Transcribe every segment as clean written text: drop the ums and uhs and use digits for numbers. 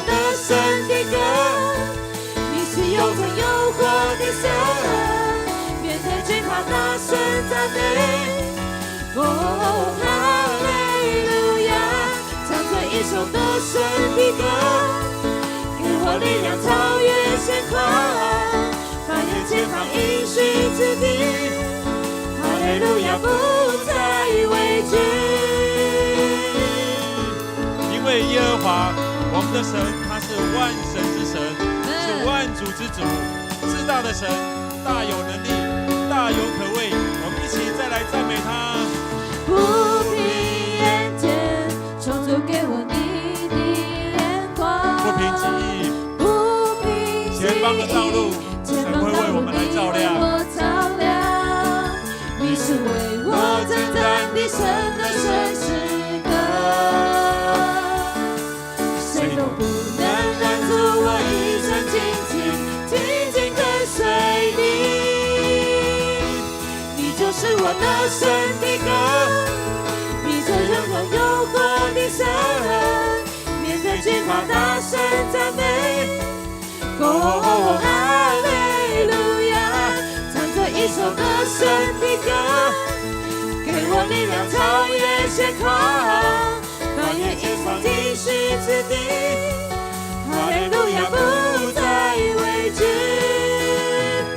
的神的歌，你是永恒永活的神，面对惧怕大声赞美。哦，哈利路亚，唱着一首得胜的歌，给我力量超越险况，把眼前方应许之地，哈利路亚不再畏惧。因为耶和华我们的神，他是万神之神，是万主之主，至大的神，大有能力，大有可畏。我们一起再来赞美他。不凭眼见，求主给我你的眼光。不凭己意，不凭前方的道路，神会为我们来照亮。你是为我征战的神的神诗歌，谁都不能拦住我一生紧紧跟随你。你就是我的神的歌，你这永恒永活的神，面对惧怕大声赞美。哦，哈利路亚，唱着一首得胜的歌，给我力量超越险况，把眼前方应许之地，哈利路亚不再畏惧。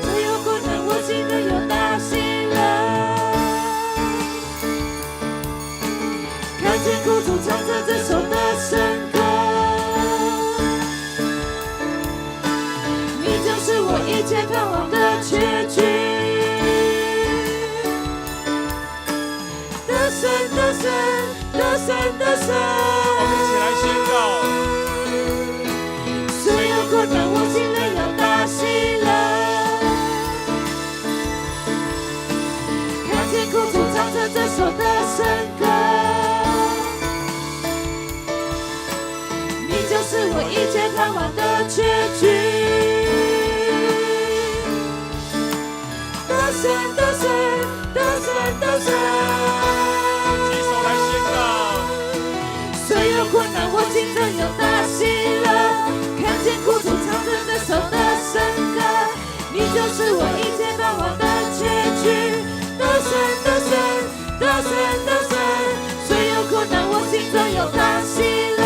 只有困难我心的有大喜乐，看见苦楚唱着这首得胜歌，你就是我一切盼望的结局。得胜得胜得胜得胜，我们一起来宣告。虽有困难我心里有大喜乐，看见苦楚唱着这首得胜歌，你就是我一切盼望的结局。得胜得胜得胜得胜，举手来宣告。虽有困难我心中有大喜乐，看见苦楚唱着这首得胜歌，你就是我一切盼望的结局。得胜得胜得胜得胜，虽有困难我心中有大喜乐，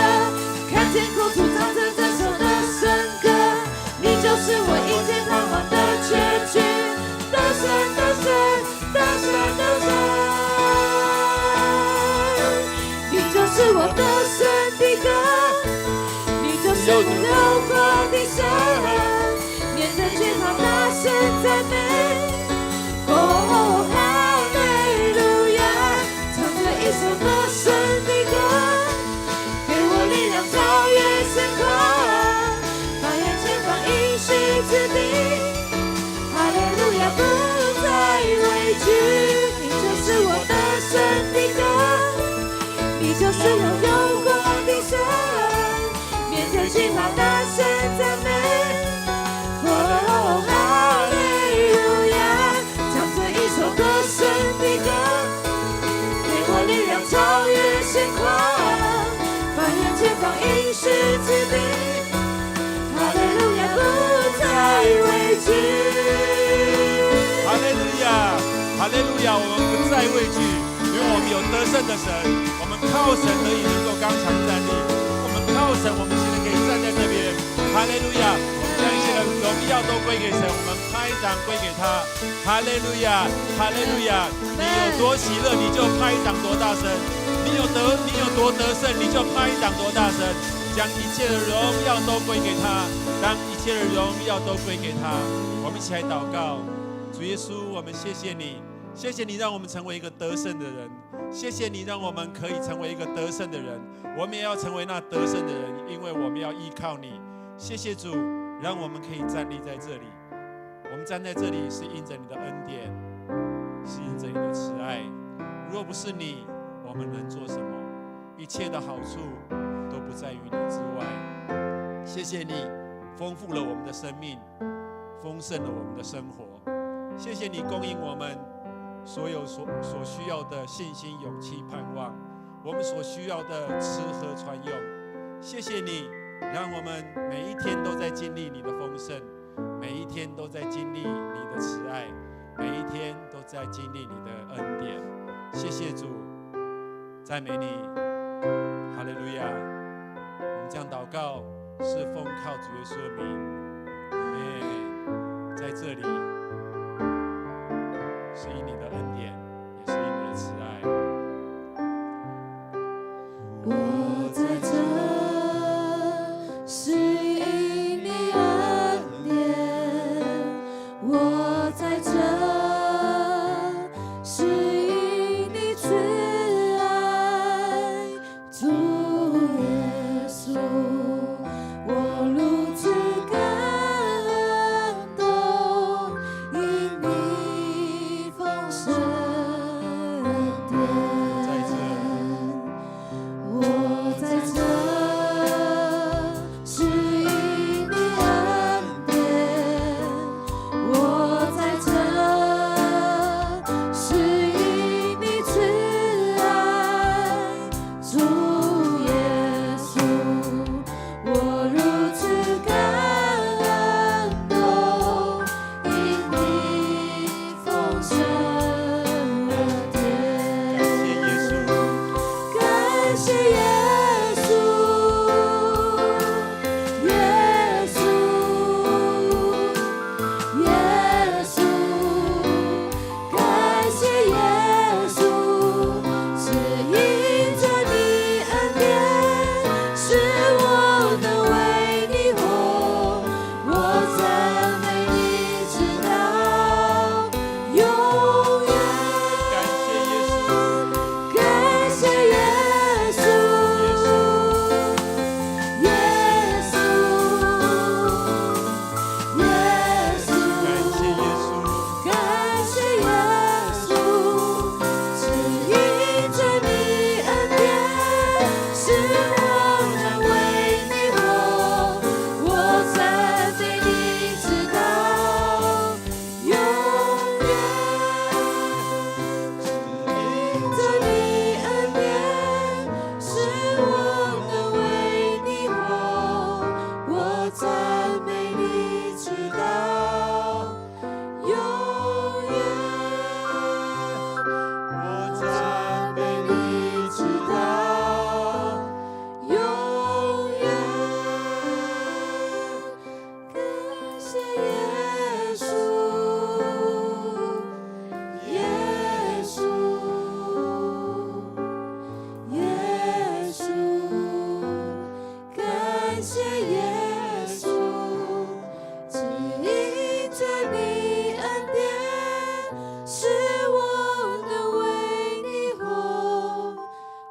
看见苦楚唱着这首得胜歌，你就是我一切盼望的结局。得胜得胜得胜得胜，你就是我得胜的歌，你就是我永活的神，面对惧怕大声赞美。哦，哈利路亚，唱着一首得胜的歌，给我力量超越险况，把眼前方应许之地，哈利路亚不再畏惧。你就是我得胜的歌，你就是我永活的神，面对惧怕大声赞美。哦，哈利路亚，唱着一首得胜的歌，给我力量超越险况，把眼前方应许之地，哈利路亚不再畏惧。哈利路亚，哈利路亚！我们不再畏惧，因为我们有得胜的神。我们靠神得以能够刚强站立。我们靠神，我们现在可以站在这边。哈利路亚！我们将一切的荣耀都归给神，我们拍掌归给他。哈利路亚，哈利路亚！你有多喜乐，你就拍掌多大声；你有多得胜，你就拍掌多大声。将一切的荣耀都归给他，当一切的荣耀都归给他。我们一起来祷告。主耶稣，我们谢谢你，谢谢你让我们成为一个得胜的人，谢谢你让我们可以成为一个得胜的人，我们也要成为那得胜的人，因为我们要依靠你。谢谢主，让我们可以站立在这里。我们站在这里是因着你的恩典，是因着你的慈爱。若不是你，我们能做什么？一切的好处都不在于你之外。谢谢你丰富了我们的生命，丰盛了我们的生活。谢谢你供应我们所有所需要的信心、勇气、盼望，我们所需要的吃喝穿用。谢谢你让我们每一天都在经历你的丰盛，每一天都在经历你的慈爱，每一天都在经历你的恩典。谢谢主，赞美你，哈利路亚！我们这样祷告，是奉靠主耶稣的名，阿们。在这里，是因你的恩典，也是因你的慈爱。我在这，是因你恩典；我在这，是因你慈爱。主耶稣，我如此感动，因你丰盛恩典。我在这，是因你恩典；我在这，是因你慈爱。主耶稣，我如此感动，因你丰盛恩典。感谢耶稣，耶稣，耶稣，感谢耶稣，是因着你恩典，使我能为你活。我赞美你直到永远。感谢耶稣，耶稣，耶稣，感谢耶稣，是因着你恩典，使我能为你活。我赞美你直到永远。因着你恩典，使我能为你活。我赞美你直到永远。我赞美你直到永远。感谢耶稣，耶稣，耶稣，感谢耶稣，只因着你恩典，使我能为你活。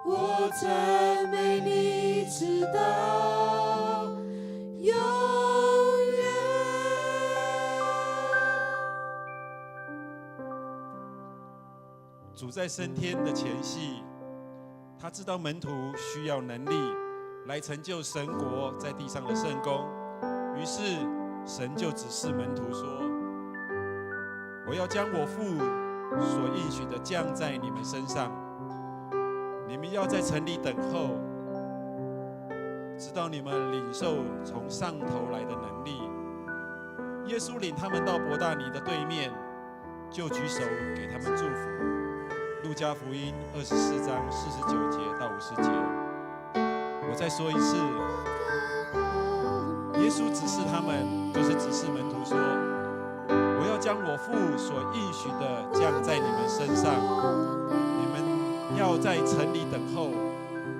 我赞美你直到永远。主在升天的前夕，他知道门徒需要能力来成就神国在地上的圣工，于是神就指示门徒说：“我要将我父所应许的降在你们身上，你们要在城里等候，直到你们领受从上头来的能力。”耶稣领他们到伯大尼的对面，就举手给他们祝福。路加福音24章49节到50节。我再说一次，耶稣指示他们，就是指示门徒说：“我要将我父所应许的降在你们身上，你们要在城里等候，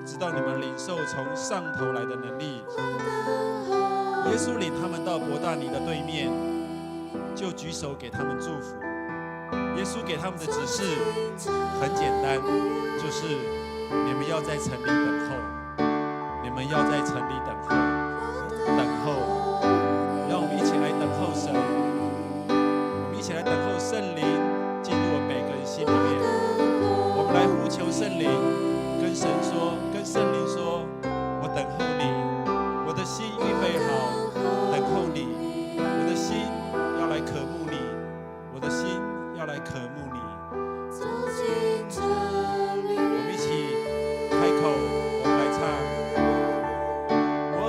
直到你们领受从上头来的能力。”耶稣领他们到伯大尼的对面，就举手给他们祝福。耶稣给他们的指示很简单，就是你们要在城里等候，你们要在城里等候，等候。让我们一起来等候神，我们一起来等候圣灵进入我们每个人心里面。我们来呼求圣灵，跟神说，跟圣灵说：“我等候你，我的心预备好，等候你，我的心要来渴慕你，我的心要来渴慕你。”我们一起开口，我们来唱。我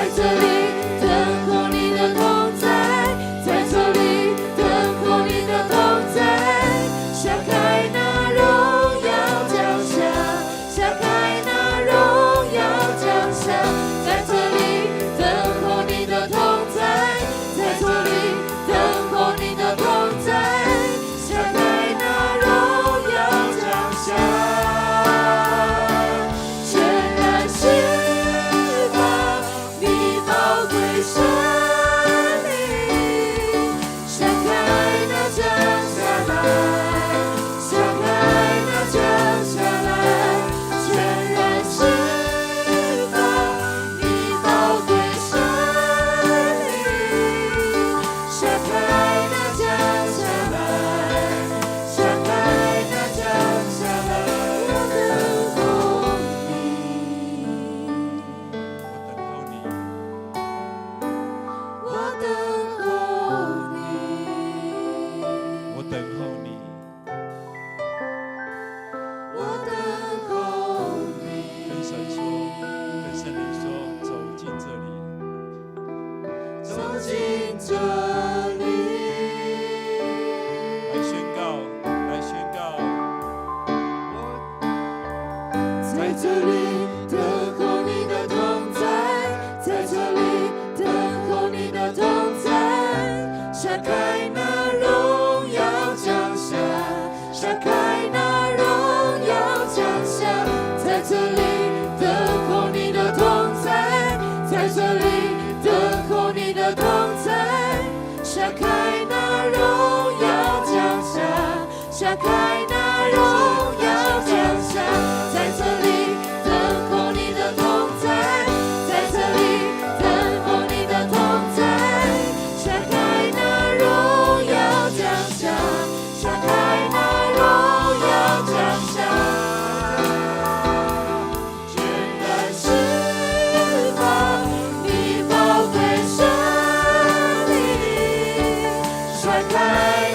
在这里等候你的同在，在这里等候你的同在，下开那荣耀降下，下开那荣耀降下，在这里等候你的同在，在这里等候你的同在，下开那荣耀降下，全然释放你宝贵生命，下开那降下来，下开那降下来，全然释放你宝贵生命，下开那降下来，下开那降下来，我等候你，我等候你，我等候你，我等候你。我等候你，跟神说，跟圣灵说，走进这里，走进这里，来宣告，来宣告。在这里等候你的同在，在这里等候你的同在，下开那荣耀降下，下开那荣耀降下，在这里等候你的同在，在这里等候你的同在，下开那荣耀降下，下开那荣耀降下，在这里等候你的同在，在这里等候你的同在，下开那荣耀降下，下开那荣耀降下，全然释放你宝贵生命，甩开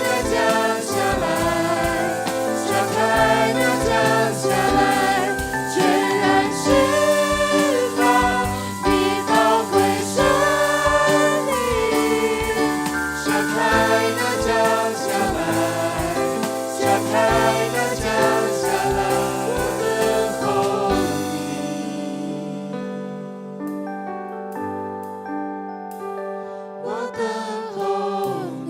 那降下来，下开那降下来，全然释放你宝贵生命，下开那降下来，下开那降下来，我等候你，我等候你，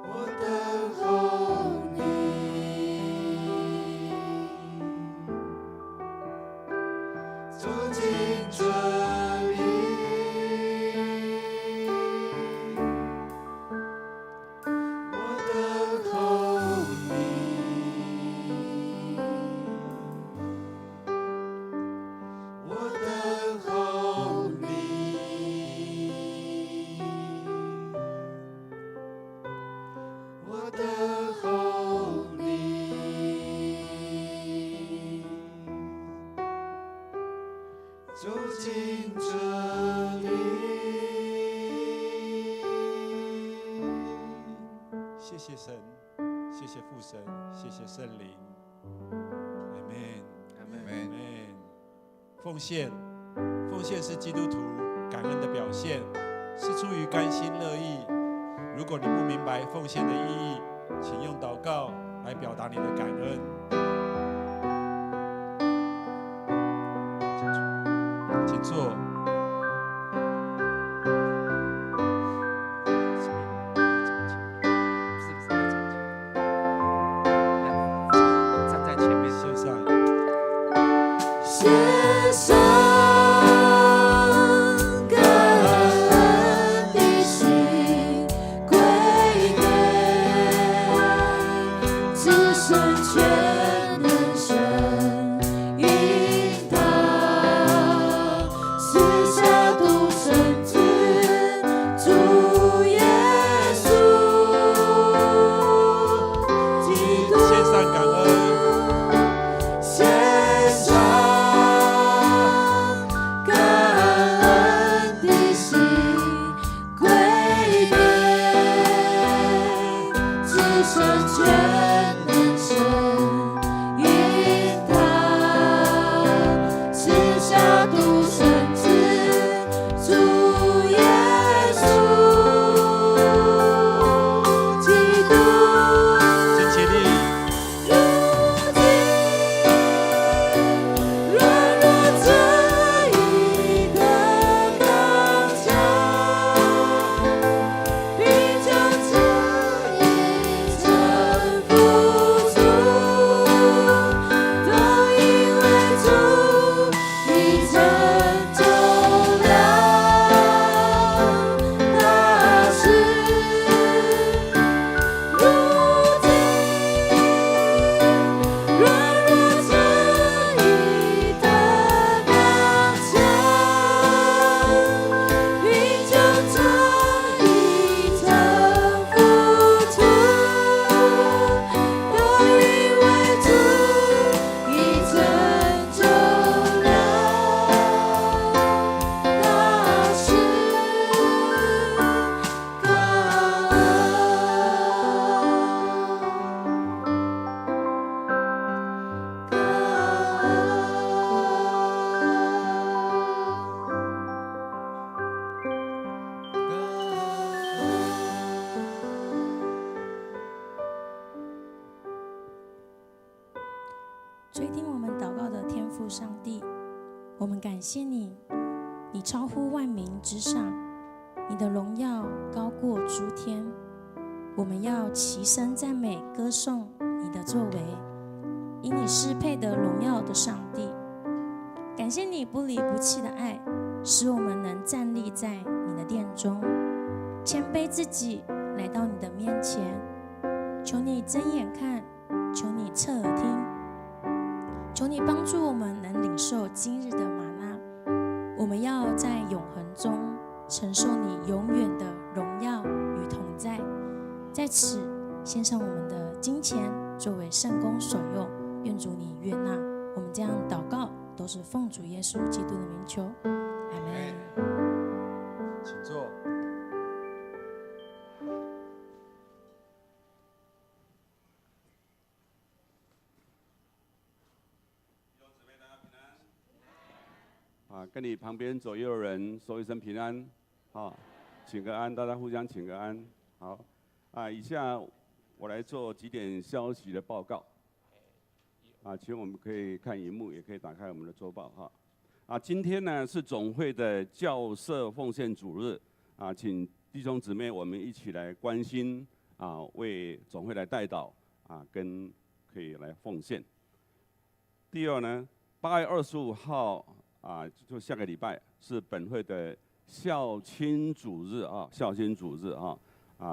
我等候你，走进这里，我等候你，我等候你，我等候你，走进这里。谢谢神，谢谢父神，谢谢圣灵。阿门，阿门，阿门。奉献，奉献是基督徒感恩的表现，是出于甘心乐意。如果你不明白奉献的意义，请用祷告来表达你的感恩。请坐。站在前面，线上，献上感恩的心，归给至深全能神引导，我们祷告的天父上帝，我们感谢你，你超乎万民之上，你的荣耀高过诸天。我们要齐声赞美歌颂你的作为，因你是配得荣耀的上帝。感谢你不离不弃的爱，使我们能站立在你的殿中，谦卑自己来到你的面前。求你睁眼看，求你侧耳听，求你帮助我们能领受今日的玛纳。我们要在永恒中承受你永远的荣耀与同在。在此献上我们的金钱作为圣工所用，愿主你悦纳。我们这样祷告都是奉主耶稣基督的名求，阿们。请坐。跟你旁边左右人说一声平安，请个安，大家互相请个安。好，以下我来做几点消息的报告。请我们可以看荧幕，也可以打开我们的周报今天呢是总会的教社奉献主日请弟兄姊妹我们一起来关心为总会来代祷跟可以来奉献。第二呢，8月25号就下个礼拜是本会的孝亲主日孝亲主日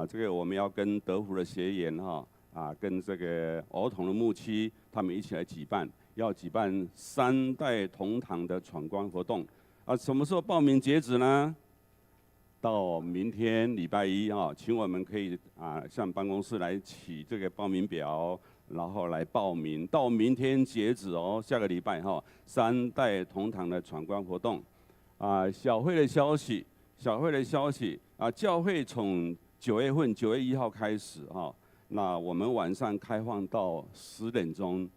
这个我们要跟德福的协研跟这个儿童的牧区他们一起来举办，要举办3代同堂的闯关活动什么时候报名截止呢？到明天礼拜1请我们可以向办公室来取这个报名表，然后来报名，到明天截止下个礼拜3代同堂的闯关活动小会的消息，教会从9月1号开始那我们晚上开放到10点钟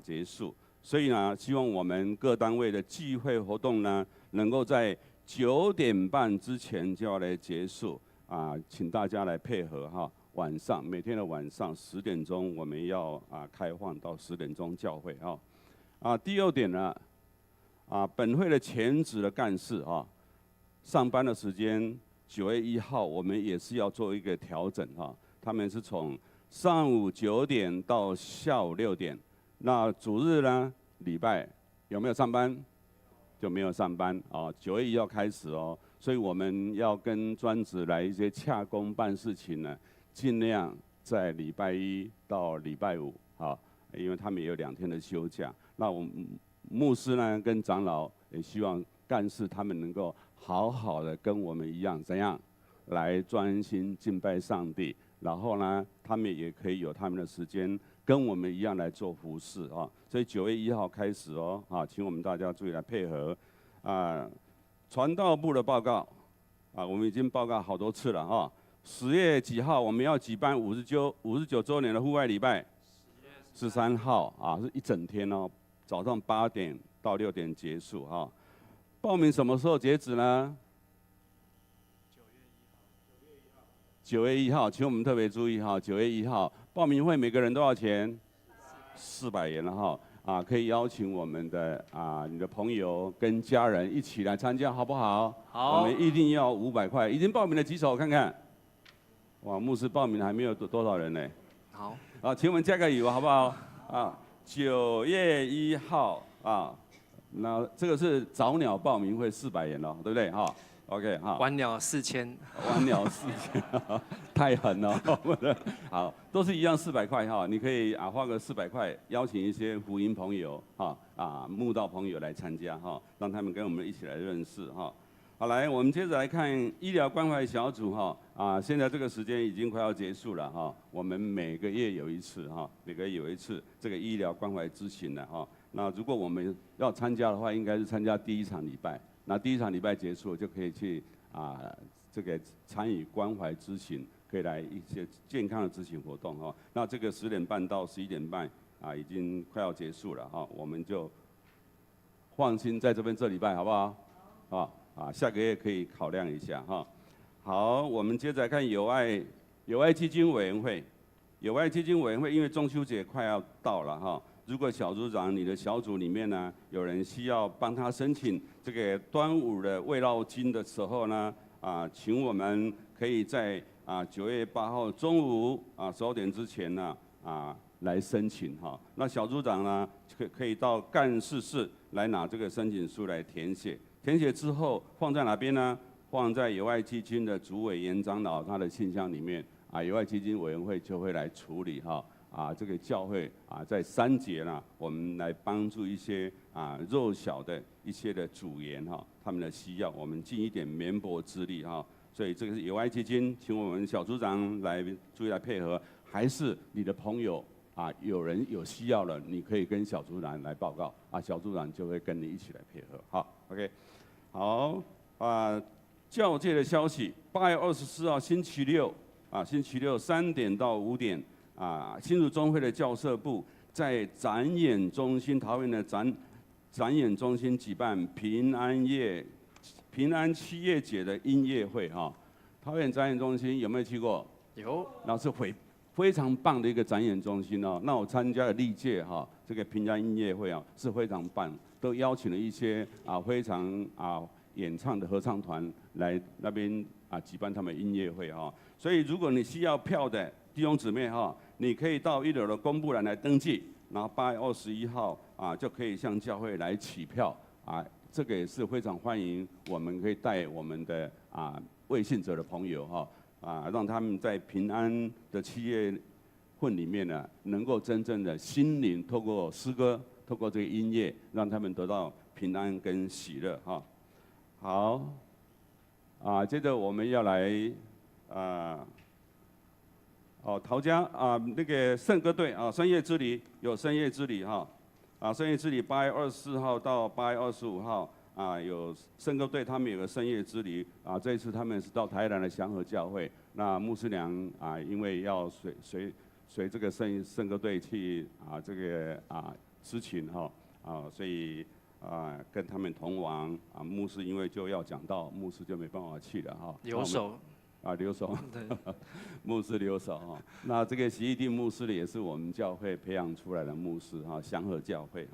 结束，所以呢，希望我们各单位的聚会活动呢，能够在9点半之前就要来结束请大家来配合晚上每天的晚上10点钟我们要开放到10点钟教会第二点呢本会的全职的干事上班的时间9月1号我们也是要做一个调整他们是从上午9点到下午6点，那主日呢礼拜有没有上班？就没有上班9月1号开始所以我们要跟专职来一些洽公办事情呢，尽量在礼拜1到礼拜5因为他们也有2天的休假。那我们牧师呢跟长老也希望干事他们能够好好的跟我们一样，怎样来专心敬拜上帝，然后呢他们也可以有他们的时间跟我们一样来做服事所以9月1号开始请我们大家注意来配合传道部的报告我们已经报告好多次了10月几号我们要举办59周年的户外礼拜，13号是一整天早上8点到6点结束报名什么时候截止呢？9月1号，请我们特别注意9月1号报名会每个人多少钱？400元了可以邀请我们的你的朋友跟家人一起来参加，好不好？好。我们一定要500块。已经报名的举手，我看看。哇，牧师报名还没有多少人呢。好。请我们加个油，好不好？9月1号那这个是早鸟报名会400元了，对不对？OK 晚鸟4000，晚鸟4000，太狠了。好，都是一样400块你可以花个400块，邀请一些福音朋友慕道朋友来参加让他们跟我们一起来认识好，来，我们接着来看医疗关怀小组现在这个时间已经快要结束了我们每个月有一次这个医疗关怀咨询了那如果我们要参加的话，应该是参加第1场礼拜。那第1场礼拜结束，就可以去这个参与关怀咨询，可以来一些健康的咨询活动那这个10点半到11点半已经快要结束了我们就放心在这礼拜好不好？下个月可以考量一下好，我们接着来看友爱基金委员会。友爱基金委员会因为中秋节快要到了如果小组长你的小组里面呢，有人需要帮他申请这个端午的慰劳金的时候呢，请我们可以在9月8号中午12点之前呢，来申请哈。那小组长呢，可以到干事室来拿这个申请书来填写。填写之后放在哪边呢？放在友爱基金的主委严长老他的信箱里面友爱基金委员会就会来处理哈。这个教会在3节呢，我们来帮助一些弱小的一些的组员哈，他们的需要，我们尽一点绵薄之力哈。所以这个是友爱基金，请我们小组长来注意来配合，还是你的朋友有人有需要了，你可以跟小组长来报告小组长就会跟你一起来配合。好 ，OK， 好教界的消息，8月24号星期六星期六3点到5点新竹中会的教社部在展演中心桃园的展演中心举办平安七夜节的音乐会哈。桃园展演中心有没有去过？有，那是非常棒的一个展演中心哦。那我参加了历届这个平安音乐会是非常棒，都邀请了一些非常演唱的合唱团来那边举办他们音乐会哈。所以如果你需要票的弟兄姊妹你可以到1楼的公布栏来登记，然后8月21号就可以向教会来取票这个也是非常欢迎，我们可以带我们的未信者的朋友让他们在平安的7月份里面呢，能够真正的心灵透过诗歌，透过这个音乐，让他们得到平安跟喜乐好，接着我们要来陶家那个圣歌队深夜之旅有深夜之旅深夜之旅8月24号到8月25号有圣歌队他们有个深夜之旅这一次他们是到台南的祥和教会，那牧师娘因为要随这个圣歌队去这个执勤所以跟他们同往牧师因为就要讲道，牧师就没办法去了留守留守，牧师留守那这个习义定牧师呢，也是我们教会培养出来的牧师祥和教会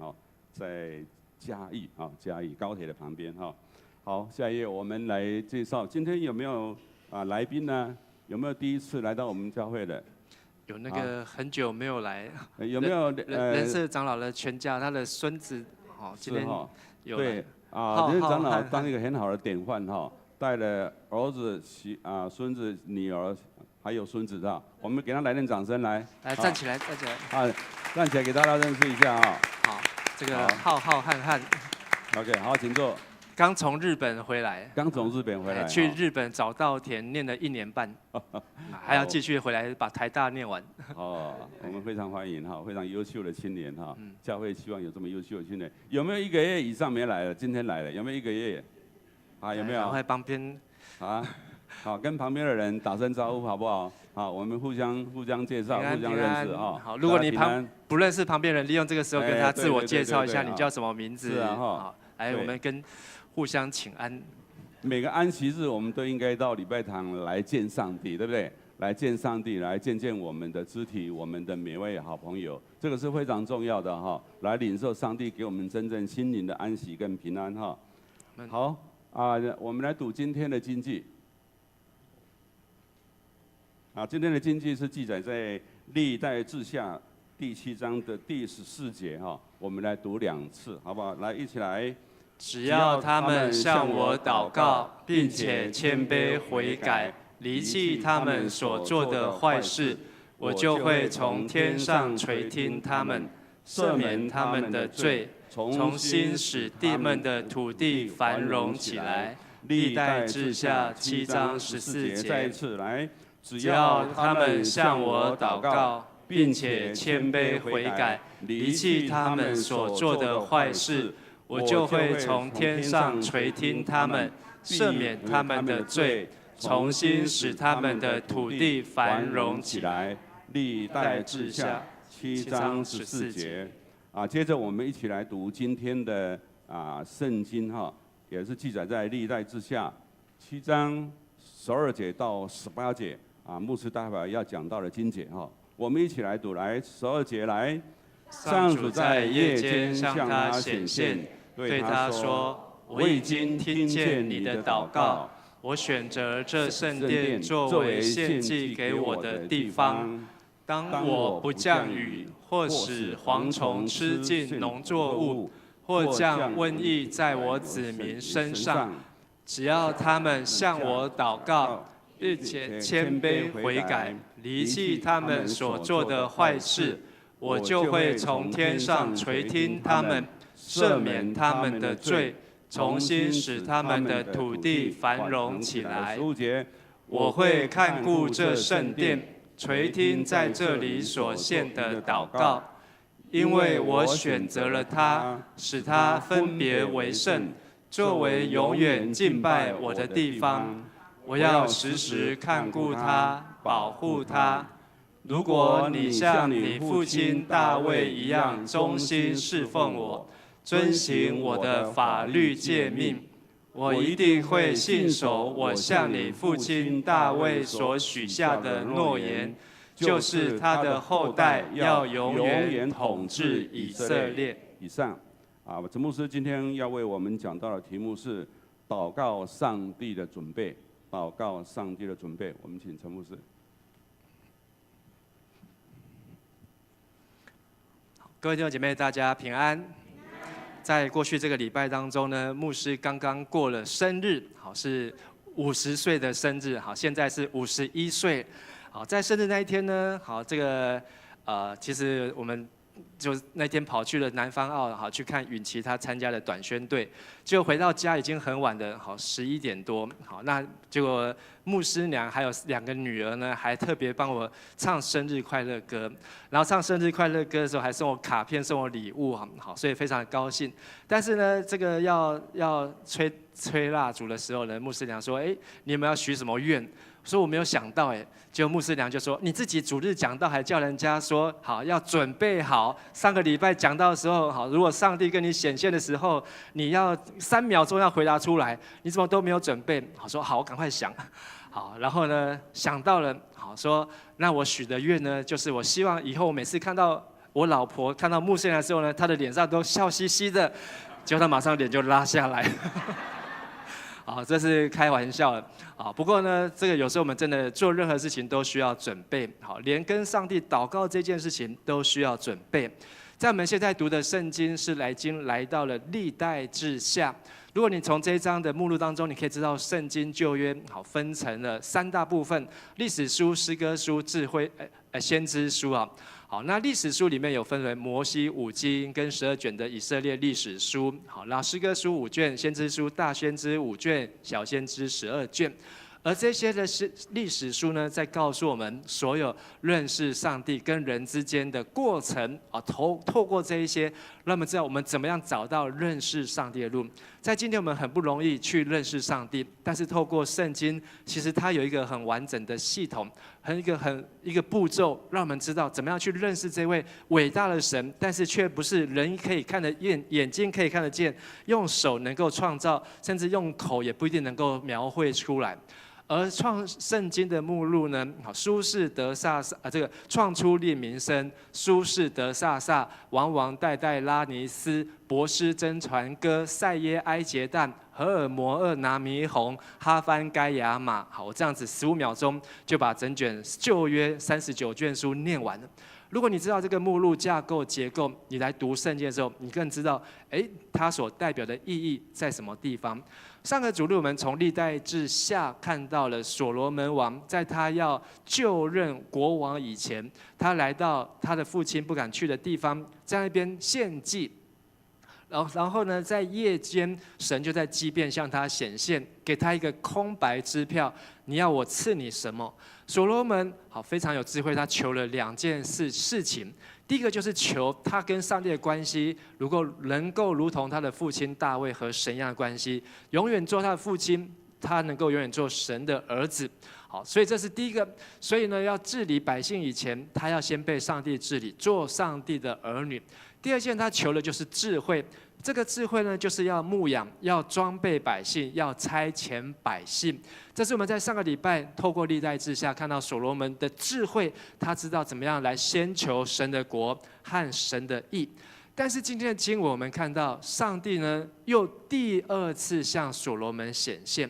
在嘉义嘉义高铁的旁边好，下一页我们来介绍，今天有没有来宾呢？有没有第一次来到我们教会的？有那个很久没有来，有没有人社长老的全家，他的孙子今天有来。对人社长老当一个很好的典范带了儿子、孙子、女儿，还有孙子的，我们给他来点掌声来。来站起来，站起来。站起来给大家认识一下好，这个浩瀚。OK， 好，请坐。刚从日本回来。去日本早稻田念了1年半，还要继续回来把台大念完。我们非常欢迎非常优秀的青年教会希望有这么优秀的青年。有没有1个月以上没来了？今天来了，有没有1个月？有没有？在旁边好，跟旁边的人打声招呼好不好？我们互相介绍，互相认识好，如果你不认识旁边人，利用这个时候跟他自我介绍一下，你叫什么名字？是来，我们跟互相请安。每个安息日，我们都应该到礼拜堂来见上帝，对不对？来见上帝，来见我们的肢体，我们的每位好朋友，这个是非常重要的来领受上帝给我们真正心灵的安息跟平安好我们来读今天的经句。今天的经句是记载在历代志下第7章的第14节我们来读2次，好不好？来，一起来。只要他们向我祷告，并且谦卑悔改，离弃他们所做的坏事，我就会从天上垂听他们，赦免他们的罪，重新使他们的土地繁荣起来。历代志下7章14节。再一次来。只要他们向我祷告，并且谦卑悔改，离弃他们所做的坏事，我就会从天上垂听他们，赦免他们的罪，重新使他们的土地繁荣起来。历代志下7章14节。接着我们一起来读今天的圣经也是记载在历代志下7章12节到18节。牧师待会要讲到的经节我们一起来读，来12节来。上主在夜间向他显现，对他说：“我已经听见你的祷告，我选择这圣殿作为献祭给我的地方。当我不降雨，或使蝗虫吃尽农作物，或降瘟疫在我子民身上，只要他们向我祷告，并且谦卑悔改，离弃他们所做的坏事，我就会从天上垂听他们，赦免他们的罪，重新使他们的土地繁荣起来。我会看顾这圣殿，垂听在这里所献的祷告，因为我选择了它，使它分别为圣，作为永远敬拜我的地方。我要时时看顾它，保护它。如果你像你父亲大卫一样忠心侍奉我，遵行我的法律诫命，我一定会信守我向你父亲大卫所许下的诺言，就是他的后代要永远统治以色列。以上，陈牧师今天要为我们讲到的题目是祷告上帝的准备。祷告上帝的准备，我们请陈牧师。各位弟兄姐妹，大家平安。在过去这个礼拜当中呢，牧师刚刚过了生日，好是50岁的生日，好现在是51岁。好，在生日那一天呢，好这个其实我们就那天跑去了南方澳，好去看允琪他参加的短宣队，结果回到家已经很晚的，好11点多，好那结果牧师娘还有2个女儿呢，还特别帮我唱生日快乐歌，然后唱生日快乐歌的时候还送我卡片，送我礼物，好所以非常的高兴。但是呢，这个要吹蜡烛的时候呢，牧师娘说：“哎，你们要许什么愿？”我说我没有想到，哎，结果牧师娘就说：“你自己主日讲道还叫人家说好要准备好，上个礼拜讲道的时候，好，如果上帝跟你显现的时候，你要3秒钟要回答出来，你怎么都没有准备？”好说好，我赶快想，好，然后呢想到了，好说那我许的愿呢，就是我希望以后每次看到我老婆看到牧师娘的时候呢，她的脸上都笑嘻嘻的，结果她马上脸就拉下来。好，这是开玩笑的。好，不过呢，这个有时候我们真的做任何事情都需要准备。好，连跟上帝祷告这件事情都需要准备。在我们现在读的圣经是已经来到了历代志下。如果你从这一章的目录当中，你可以知道圣经旧约好分成了3大部分：历史书、诗歌书、智慧先知书啊。好，那历史书里面有分为摩西5经跟12卷的以色列历史书。好，那诗歌书5卷，先知书大先知5卷，小先知12卷。而这些的历史书呢，在告诉我们所有认识上帝跟人之间的过程啊，透过这一些，让我们知道我们怎么样找到认识上帝的路。在今天我们很不容易去认识上帝，但是透过圣经，其实它有一个很完整的系统，一个步骤，让我们知道怎么样去认识这位伟大的神，但是却不是人可以看得见、眼睛可以看得见，用手能够创造，甚至用口也不一定能够描绘出来。而创圣经的目录呢，好，苏士德萨萨这个创出列民生，苏士德萨萨，王王代代拉尼斯，博斯真传歌，塞耶埃杰旦，荷尔摩厄拿弥红，哈番该亚马。好，我这样子15秒钟就把整卷旧约39卷书念完了。如果你知道这个目录架构结构，你来读圣经的时候，你更知道，它所代表的意义在什么地方。上个主日我们从历代志下看到了所罗门王，在他要就任国王以前，他来到他的父亲不敢去的地方，在那边献祭。然后呢，在夜间，神就在基遍向他显现，给他一个空白支票，你要我赐你什么？所罗门好非常有智慧，他求了2件事情。第一个就是求他跟上帝的关系，如果能够如同他的父亲大卫和神一样的关系，永远做他的父亲，他能够永远做神的儿子。好，所以这是第一个。所以呢，要治理百姓以前，他要先被上帝治理，做上帝的儿女。第二件他求的就是智慧。这个智慧呢，就是要牧养，要装备百姓，要差遣百姓。这是我们在上个礼拜透过历代志下看到所罗门的智慧，他知道怎么样来先求神的国和神的义。但是今天的经文，我们看到上帝呢，又第二次向所罗门显现。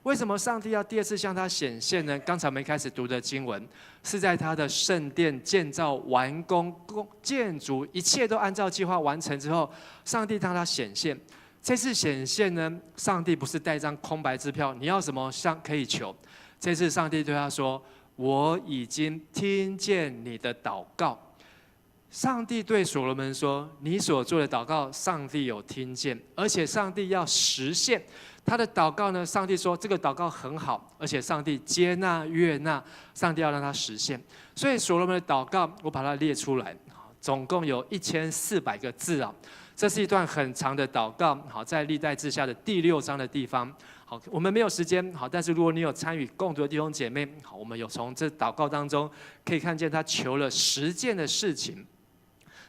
为什么上帝要第二次向他显现呢？刚才我们开始读的经文是在他的圣殿建造完工、建筑一切都按照计划完成之后，上帝向他显现。这次显现呢，上帝不是带一张空白支票，你要什么可以求。这次上帝对他说：“我已经听见你的祷告。”上帝对所罗门说：“你所做的祷告，上帝有听见，而且上帝要实现。”他的祷告呢？上帝说这个祷告很好，而且上帝接纳悦纳，上帝要让他实现。所以所罗门的祷告，我把它列出来，总共有1400个字啊。这是一段很长的祷告，好，在历代志下的第6章的地方。好，我们没有时间，好，但是如果你有参与共读的弟兄姐妹，好，我们有从这祷告当中可以看见他求了10件的事情。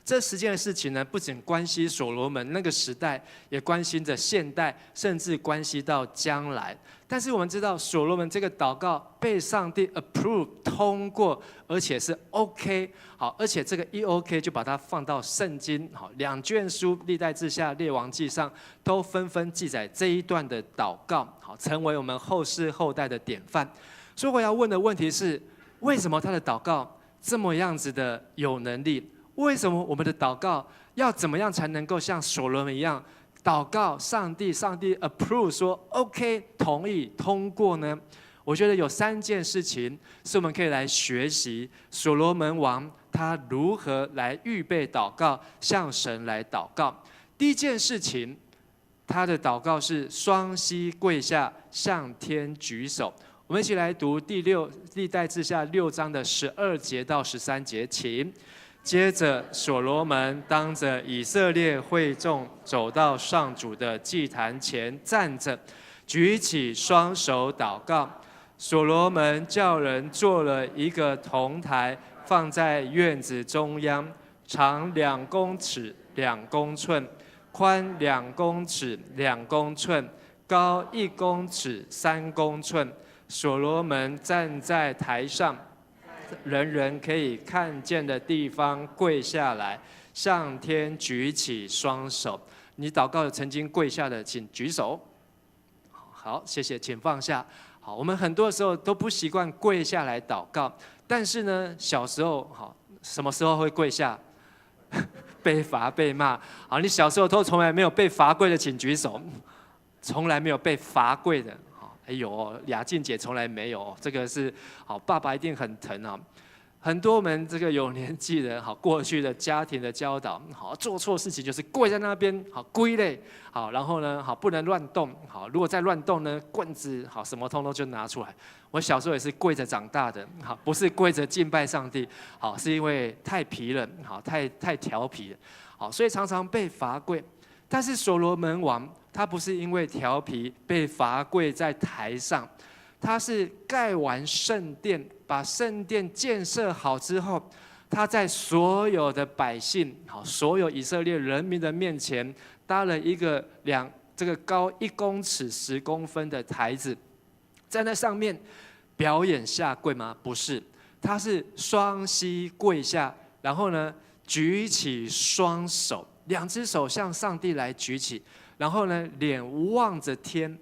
这10件的事情呢，不仅关系所罗门那个时代，也关系着现代，甚至关系到将来。但是我们知道，所罗门这个祷告被上帝 approve 通过，而且是 OK 好，而且这个一 OK 就把它放到圣经好2卷书历代志下、列王记上，都纷纷记载这一段的祷告，好，成为我们后世后代的典范。所以我要问的问题是：为什么他的祷告这么样子的有能力？为什么我们的祷告要怎么样才能够像所罗门一样祷告上帝 approve 说 OK 同意通过呢？我觉得有3件事情是我们可以来学习所罗门王他如何来预备祷告，向神来祷告。第一件事情，他的祷告是双膝跪下，向天举手。我们一起来读历代志下6章的12节到13节，请。接着，所罗门当着以色列会众走到上主的祭坛前站着，举起双手祷告。所罗门叫人做了一个铜台，放在院子中央，长2公尺2公寸，宽2公尺2公寸，高1公尺3公寸。所罗门站在台上，人人可以看见的地方跪下来，向天举起双手。你祷告曾经跪下的，请举手。好，谢谢，请放下。好，我们很多时候都不习惯跪下来祷告，但是呢，小时候好，什么时候会跪下？被罚被骂。好，你小时候都从来没有被罚跪的，请举手。从来没有被罚跪的。哎呦，雅静姐从来没有，这个是好，爸爸一定很疼啊。很多我们这个有年纪的，好，过去的家庭的教导，好，做错事情就是跪在那边，好，跪嘞，好，然后呢，好，不能乱动，好，如果再乱动呢，棍子，好，什么通通就拿出来。我小时候也是跪着长大的，好，不是跪着敬拜上帝，好，是因为太皮了，好，太调皮了，好，所以常常被罚跪。但是所罗门王他不是因为调皮被罚跪在台上，他是盖完圣殿，把圣殿建设好之后，他在所有的百姓，好，所有以色列人民的面前搭了一个这个高1公尺10公分的台子，在那上面表演下跪吗？不是，他是双膝跪下，然后呢举起双手，2只手向上帝来举起，然后呢脸望着天。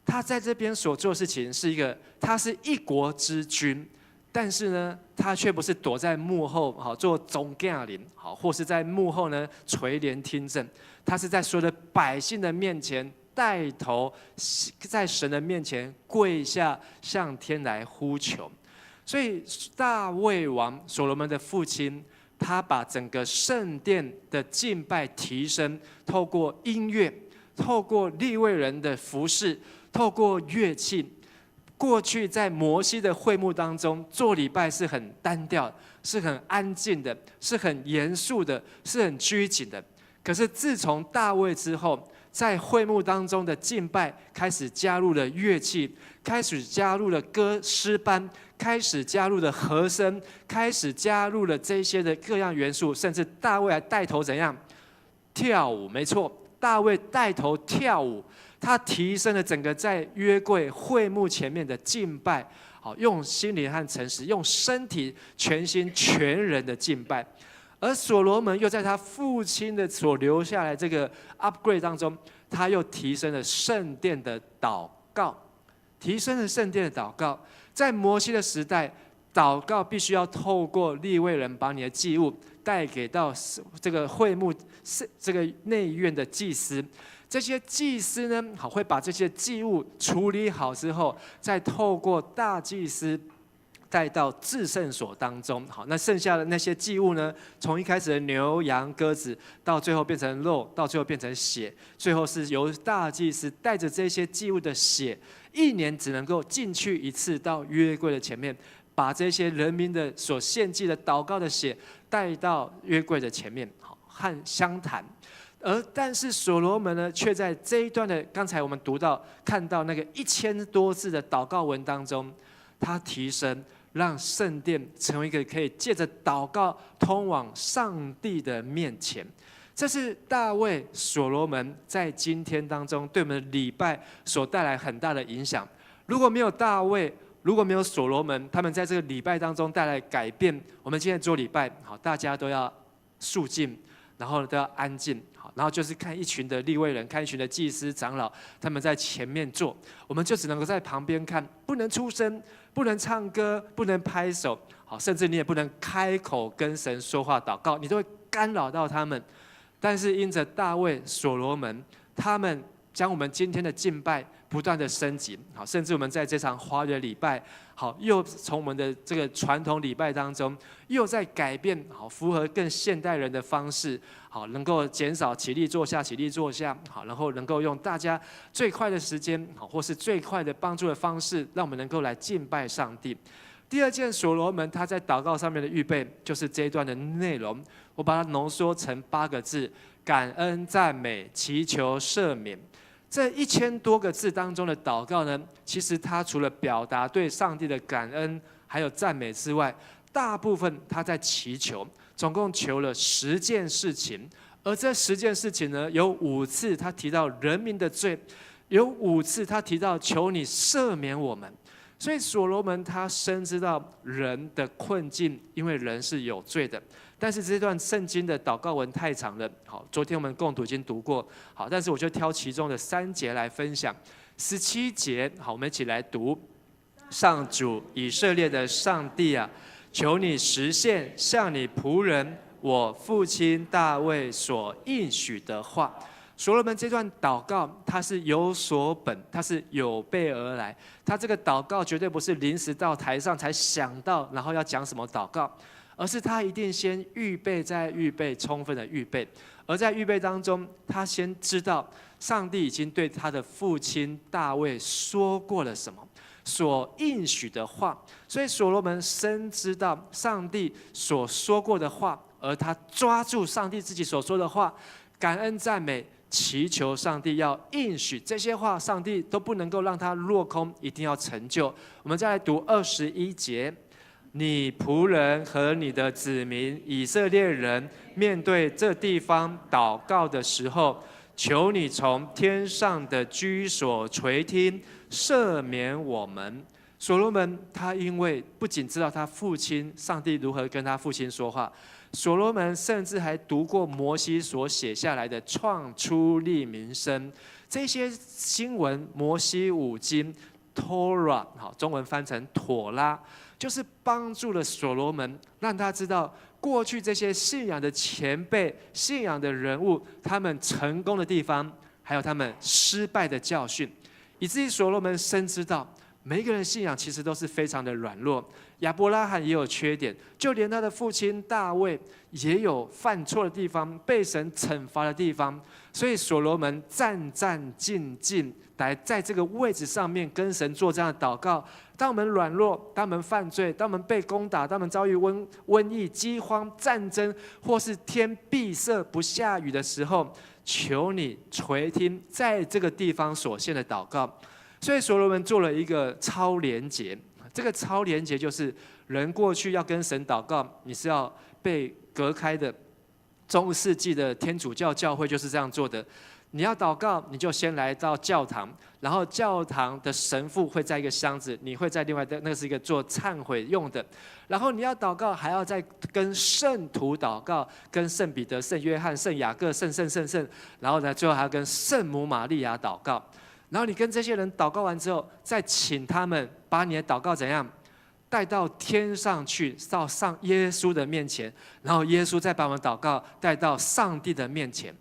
他在这边所做的事情是他是一国之君，但是呢，他却不是躲在幕后，好做总驾领，好或是在幕后呢垂帘听政。他是在所有的百姓的面前带头，在神的面前跪下，向天来呼求。所以大卫王所罗门的父亲，他把整个圣殿的敬拜提升，透过音乐，透过利未人的服事，透过乐器。过去在摩西的会幕当中做礼拜是很单调，是很安静的，是很严肃的，是很拘谨的。可是自从大卫之后，在会幕当中的敬拜开始加入了乐器，开始加入了诗班，开始加入了和声，开始加入了这些的各样元素，甚至大卫还带头怎样跳舞，没错，大卫带头跳舞，他提升了整个在约柜会幕前面的敬拜，好，用心灵和诚实，用身体全心全人的敬拜。而所罗门又在他父亲的所留下来这个 upgrade 当中，他又提升了圣殿的祷告，提升了圣殿的祷告。在摩西的时代，祷告必须要透过利未人把你的祭物带给到这个会幕这个内院的祭司，这些祭司呢，好，会把这些祭物处理好之后，再透过大祭司带到至圣所当中。好，那剩下的那些祭物呢，从一开始的牛羊鸽子，到最后变成肉，到最后变成血，最后是由大祭司带着这些祭物的血，一年只能够进去一次到约柜的前面，把这些人民的所献祭的祷告的血带到约柜的前面，好，和相谈。但是所罗门呢，却在这一段的刚才我们读到看到那个1000多字的祷告文当中，他提升，让圣殿成为一个可以借着祷告通往上帝的面前。这是大卫、所罗门在今天当中对我们的礼拜所带来很大的影响。如果没有大卫，如果没有所罗门，他们在这个礼拜当中带来改变，我们今天做礼拜，好，大家都要肃静，然后都要安静，好，然后就是看一群的利未人，看一群的祭司长老，他们在前面做，我们就只能够在旁边看，不能出声，不能唱歌，不能拍手，好，甚至你也不能开口跟神说话祷告，你都会干扰到他们。但是因着大卫、所罗门，他们将我们今天的敬拜不断的升级，好，甚至我们在这场华语的礼拜，好，又从我们的这个传统礼拜当中，又在改变，好，符合更现代人的方式，好，能够减少起立坐下，起立坐下，好，然后能够用大家最快的时间，好，或是最快的帮助的方式，让我们能够来敬拜上帝。第二件所罗门他在祷告上面的预备，就是这一段的内容，我把它浓缩成8个字：感恩、赞美、祈求、赦免。这1000多个字当中的祷告呢，其实它除了表达对上帝的感恩还有赞美之外，大部分他在祈求，总共求了10件事情。而这10件事情呢，有5次他提到人民的罪，有5次他提到求你赦免我们。所以所罗门他深知到人的困境，因为人是有罪的。但是这段圣经的祷告文太长了，好，昨天我们共读已经读过，好，但是我就挑其中的3节来分享。17节，好，我们一起来读：上主以色列的上帝啊，求你实现向你仆人我父亲大卫所应许的话。所罗门这段祷告，他是有所本，他是有备而来。他这个祷告绝对不是临时到台上才想到，然后要讲什么祷告，而是他一定先预备，再预备，充分的预备。而在预备当中，他先知道上帝已经对他的父亲大卫说过了什么，所应许的话。所以所罗门深知道上帝所说过的话，而他抓住上帝自己所说的话，感恩赞美，祈求上帝要应许这些话，上帝都不能够让他落空，一定要成就。我们再来读21节：你仆人和你的子民以色列人面对这地方祷告的时候，求你从天上的居所垂听，赦免我们。所罗门他因为不仅知道他父亲上帝如何跟他父亲说话，所罗门甚至还读过摩西所写下来的创出利民申这些经文，摩西5经 Torah， 好，中文翻成妥拉，就是帮助了所罗门，让他知道过去这些信仰的前辈、信仰的人物，他们成功的地方，还有他们失败的教训，以至于所罗门深知道每一个人信仰其实都是非常的软弱，亚伯拉罕也有缺点，就连他的父亲大卫也有犯错的地方，被神惩罚的地方。所以所罗门战战兢兢来在这个位置上面跟神做这样的祷告。当我们软弱，当我们犯罪，当我们被攻打，当我们遭遇瘟疫、饥荒、战争，或是天闭塞不下雨的时候，求你垂听在这个地方所献的祷告。所以所罗门做了一个超连结，这个超连结就是人过去要跟神祷告，你是要被隔开的，中世纪的天主教教会就是这样做的。你要祷告，你就先来到教堂，然后教堂的神父会在一个箱子，你会在另外的，那是一个做忏悔用的。然后你要祷告，还要再跟圣徒祷告，跟圣彼得、圣约翰、圣雅各、圣，然后呢，最后还要跟圣母玛利亚祷告。然后你跟这些人祷告完之后，再请他们把你的祷告怎样带到天上去，到耶稣的面前，然后耶稣再把我们祷告带到上帝的面前。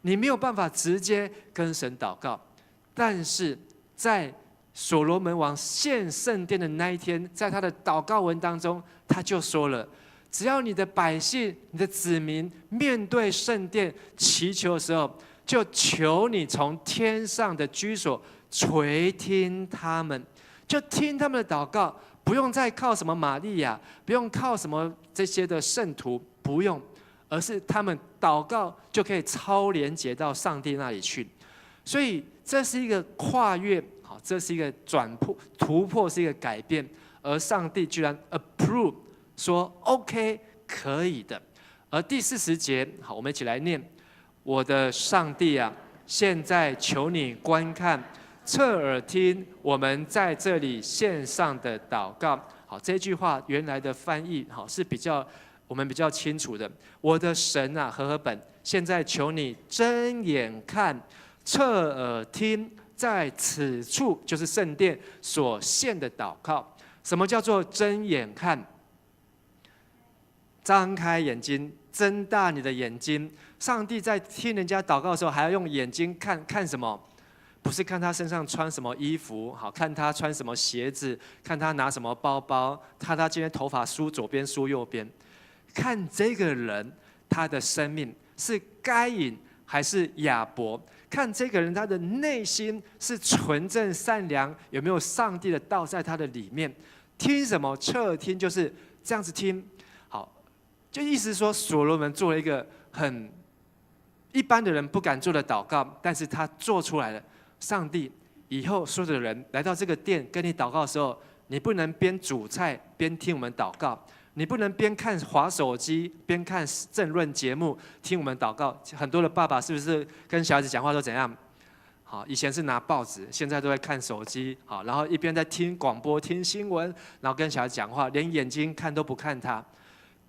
你没有办法直接跟神祷告，但是在所罗门王献圣殿的那一天，在他的祷告文当中，他就说了：只要你的百姓、你的子民面对圣殿祈求的时候，就求你从天上的居所垂听他们，就听他们的祷告，不用再靠什么玛利亚，不用靠什么这些的圣徒，不用。而是他们祷告就可以超连结到上帝那里去，所以这是一个跨越，好，这是一个突破，是一个改变，而上帝居然 approve 说 OK 可以的。而第40节，好，我们一起来念：我的上帝啊，现在求你观看，侧耳听我们在这里献上的祷告。好，这句话原来的翻译好是我们比较清楚的。我的神啊，和合本现在求你睁眼看，侧耳听，在此处就是圣殿所献的祷告。什么叫做睁眼看？张开眼睛，睁大你的眼睛。上帝在听人家祷告的时候，还要用眼睛看什么？不是看他身上穿什么衣服，好，看他穿什么鞋子，看他拿什么包包，看他今天头发梳左边梳右边。看这个人，他的生命是该隐还是亚伯？看这个人，他的内心是纯正善良，有没有上帝的道在他的里面？听什么？侧耳听，就是这样子听。好，就意思说，所罗门做了一个很一般的人不敢做的祷告，但是他做出来了。上帝以后所有的人来到这个殿跟你祷告的时候，你不能边煮菜边听我们祷告。你不能边看滑手机边看政论节目听我们祷告。很多的爸爸是不是跟小孩子讲话都怎样？好，以前是拿报纸，现在都在看手机。好，然后一边在听广播、听新闻，然后跟小孩子讲话，连眼睛看都不看他。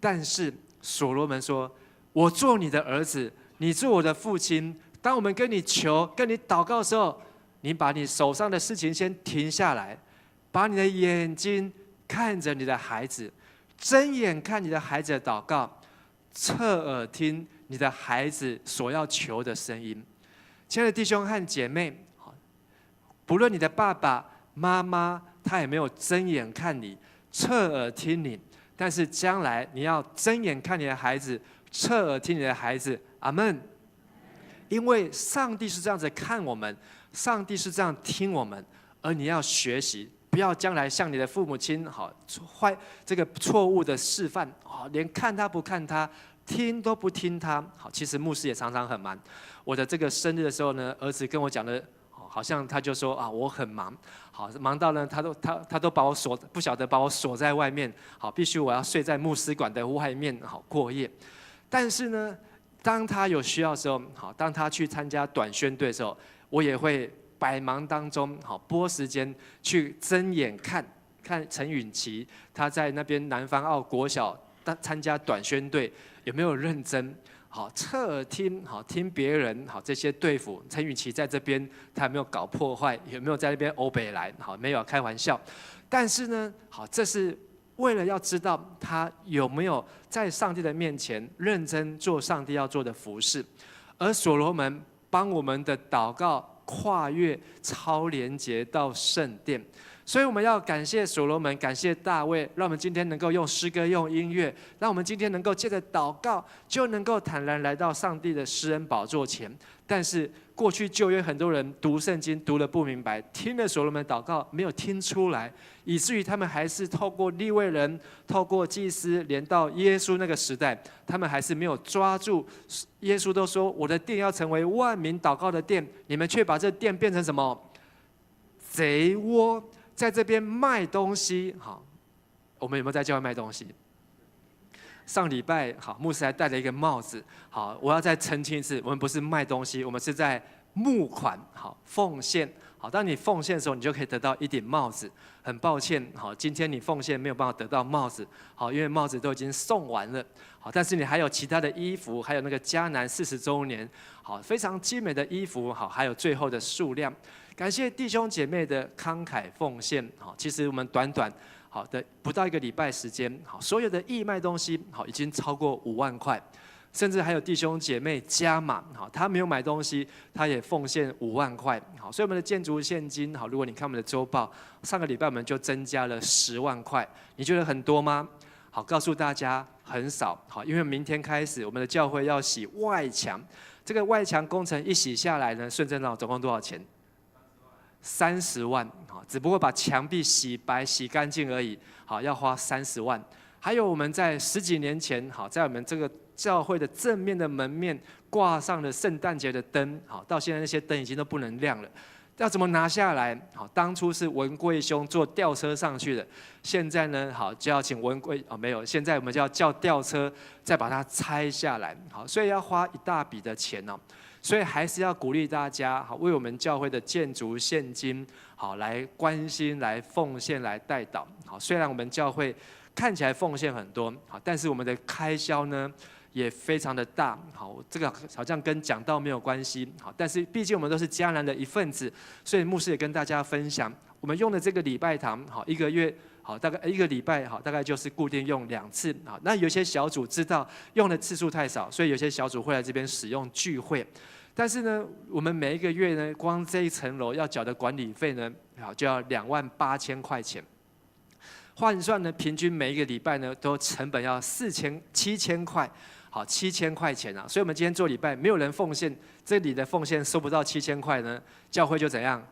但是所罗门说：“我做你的儿子，你做我的父亲。当我们跟你求、跟你祷告的时候，你把你手上的事情先停下来，把你的眼睛看着你的孩子。”睁眼看你的孩子的祷告，侧耳听你的孩子所要求的声音。亲爱的弟兄和姐妹，不论你的爸爸妈妈他有没有睁眼看你、侧耳听你，但是将来你要睁眼看你的孩子、侧耳听你的孩子。阿们。因为上帝是这样子看我们，上帝是这样听我们，而你要学习。不要将来像你的父母亲，好坏这个错误的示范，好连看他不看他，听都不听他。好，其实牧师也常常很忙。我的这个生日的时候呢，儿子跟我讲的，好像他就说啊，我很忙，好忙到呢，他都把我不晓得把我锁在外面，好，必须我要睡在牧师馆的外面，好过夜。但是呢，当他有需要的时候，好，当他去参加短宣队的时候，我也会百忙当中，好拨时间去睁眼看陈允琪，他在那边南方澳国小参加短宣队有没有认真？好，侧耳听，好听别人，好这些队服，陈允琪在这边他有没有搞破坏？有没有在那边欧北来？好，没有，开玩笑。但是呢，好，这是为了要知道他有没有在上帝的面前认真做上帝要做的服事。而所罗门帮我们的祷告跨越超连结到圣殿，所以我们要感谢所罗门，感谢大卫，让我们今天能够用诗歌、用音乐，让我们今天能够借着祷告，就能够坦然来到上帝的施恩宝座前。但是过去旧约很多人读圣经读了不明白，听了所罗门祷告没有听出来，以至于他们还是透过利未人、透过祭司，连到耶稣那个时代，他们还是没有抓住。耶稣都说我的殿要成为万民祷告的殿，你们却把这殿变成什么？贼窝，在这边卖东西。好，我们有没有在教会卖东西？上礼拜好，牧师还戴了一个帽子。好，我要再澄清一次，我们不是卖东西，我们是在募款，好，奉献。好，当你奉献的时候，你就可以得到一顶帽子。很抱歉，好，今天你奉献没有办法得到帽子，好，因为帽子都已经送完了。好，但是你还有其他的衣服，还有那个迦南40周年，好，非常精美的衣服，好，还有最后的数量。感谢弟兄姐妹的慷慨奉献，好，其实我们短好的不到1个礼拜时间，好，所有的义卖东西，好，已经超过5万块。甚至还有弟兄姐妹加码，好，他没有买东西，他也奉献5万块，好，所以我们的建筑现金，好，如果你看我们的周报，上个礼拜我们就增加了10万块，你觉得很多吗？好，告诉大家很少，好，因为明天开始我们的教会要洗外墙，这个外墙工程一洗下来呢，顺正道总共多少钱？30万，好，只不过把墙壁洗白洗干净而已，好，要花30万。还有我们在10几年前，好，在我们这个教会的正面的门面挂上了圣诞节的灯，好，到现在那些灯已经都不能亮了，要怎么拿下来？好，当初是文贵兄坐吊车上去的，现在呢，好就要请文贵没有，现在我们就要叫吊车再把它拆下来，好，所以要花一大笔的钱哦，所以还是要鼓励大家，好，为我们教会的建筑现金，好来关心、来奉献、来代祷，好，虽然我们教会看起来奉献很多，好，但是我们的开销呢也非常的大，好，这个好像跟讲道没有关系，好，但是毕竟我们都是迦南的一份子，所以牧师也跟大家分享，我们用的这个礼拜堂，好，1个月，好，大概1个礼拜，好，大概就是固定用2次，好，那有些小组知道用的次数太少，所以有些小组会来这边使用聚会，但是呢，我们每1个月呢，光这一层楼要缴的管理费呢，好，就要28000块钱。换算呢，平均每1个礼拜呢，都成本要7000块，好，7000块钱啊！所以我们今天做礼拜，没有人奉献，这里的奉献收不到7000块呢，教会就怎样？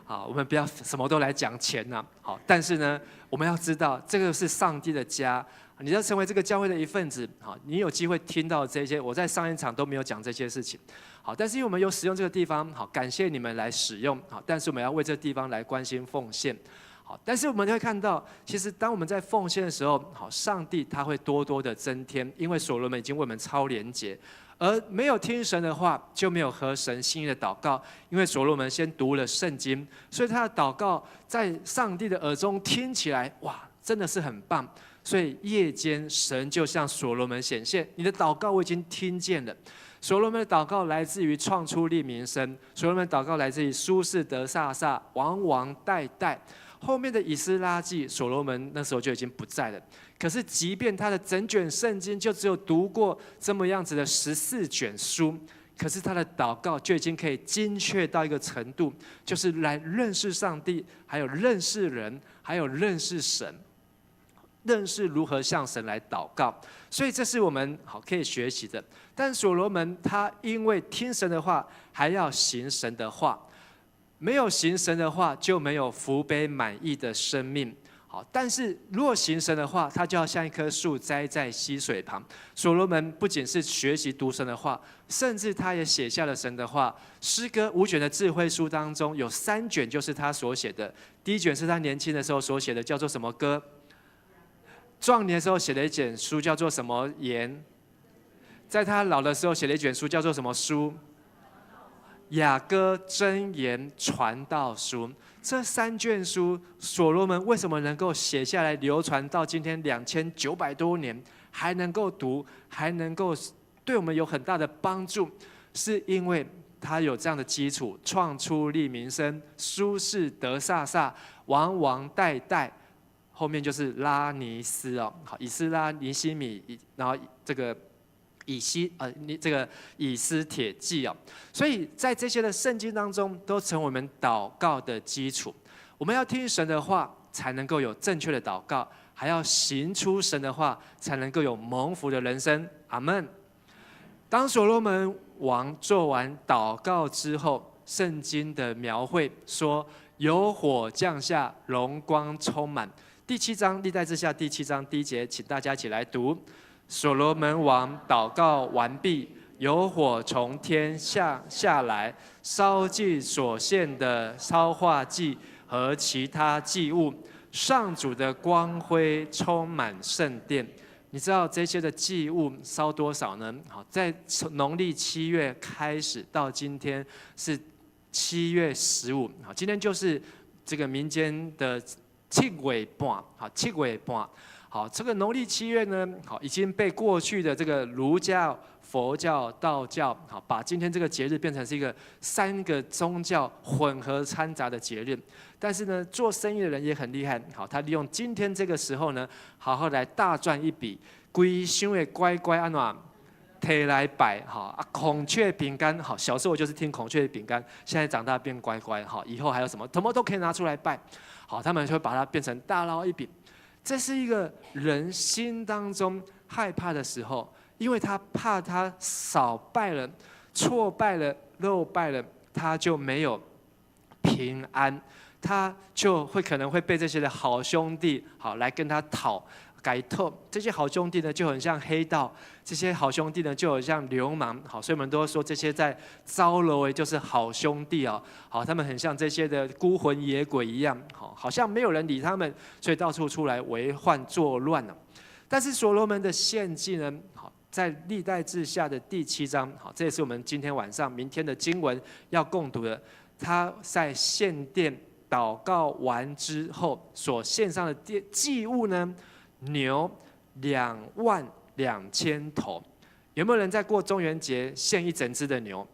好，我们不要什么都来讲钱呐，好，但是呢，我们要知道这个是上帝的家，你要成为这个教会的一份子，好，你有机会听到这些，我在上一场都没有讲这些事情，好，但是因为我们有使用这个地方，好，感谢你们来使用，好，但是我们要为这个地方来关心奉献。好，但是我们会看到，其实当我们在奉献的时候，好，上帝他会多多的增添，因为所罗门已经为我们超连结，而没有听神的话，就没有合神心意的祷告，因为所罗门先读了圣经，所以他的祷告在上帝的耳中听起来，哇，真的是很棒。所以夜间神就向所罗门显现，你的祷告我已经听见了。所罗门的祷告来自于创出利民生，所罗门的祷告来自于苏士德萨萨，王王代代。后面的以斯拉记，所罗门那时候就已经不在了。可是，即便他的整卷圣经就只有读过这么样子的14卷书，可是他的祷告就已经可以精确到一个程度，就是来认识上帝，还有认识人，还有认识神，认识如何向神来祷告。所以这是我们好可以学习的。但所罗门他因为听神的话，还要行神的话。没有行神的话，就没有福杯满溢的生命。好，但是如果行神的话，他就要像一棵树栽在溪水旁。所罗门不仅是学习读神的话，甚至他也写下了神的话。诗歌5卷的智慧书当中，有3卷就是他所写的。第1卷是他年轻的时候所写的，叫做什么歌？壮年的时候写了一卷书，叫做什么言？在他老的时候写了一卷书，叫做什么书？雅歌、箴言、传道书，这3卷书，所罗门为什么能够写下来，流传到今天2900多年，还能够读，还能够对我们有很大的帮助，是因为他有这样的基础：创出利民生，苏士德萨萨，王王代代，后面就是拉尼斯哦，好，以斯拉、尼西米，然后这个。以斯帖记哦，所以在这些的圣经当中，都成为我们祷告的基础。我们要听神的话，才能够有正确的祷告；还要行出神的话，才能够有蒙福的人生。阿们。当所罗门王做完祷告之后，圣经的描绘说，有火降下，荣光充满。第7章历代志下第7章第1节，请大家一起来读。所罗门王祷告完毕，有火从天下来，烧尽所献的烧化祭和其他祭物。上主的光辉充满圣殿。你知道这些的祭物烧多少呢？好，在农历7月开始到今天是7月15，好，今天就是这个民间的7月半，好，7月半，好，这个农历7月呢，好，已经被过去的这个儒教、佛教、道教，好，把今天这个节日变成是一个3个宗教混合掺杂的节日。但是呢，做生意的人也很厉害，好，他利用今天这个时候呢，好好来大赚一笔，规箱的乖乖安怎提来摆，好啊，孔雀饼干，好，小时候我就是听孔雀饼干，现在长大变乖乖，好，以后还有什么都可以拿出来拜，好，他们就会把它变成大捞一笔。这是一个人心当中害怕的时候，因为他怕他少拜了、挫败了、漏拜了，他就没有平安。他就会可能会被这些的好兄弟好来跟他讨改透，这些好兄弟呢就很像黑道，这些好兄弟呢就很像流氓，好，所以我们都说这些在招楼诶就是好兄弟啊，好，他们很像这些的孤魂野鬼一样，好像没有人理他们，所以到处出来为患作乱了。但是所罗门的献祭呢，好，在历代志下的第7章，好，这也是我们今天晚上、明天的经文要共读的。他在献殿祷告完之后所献上的祭物呢，牛22000头。有没有人在过中元节献一整只的牛？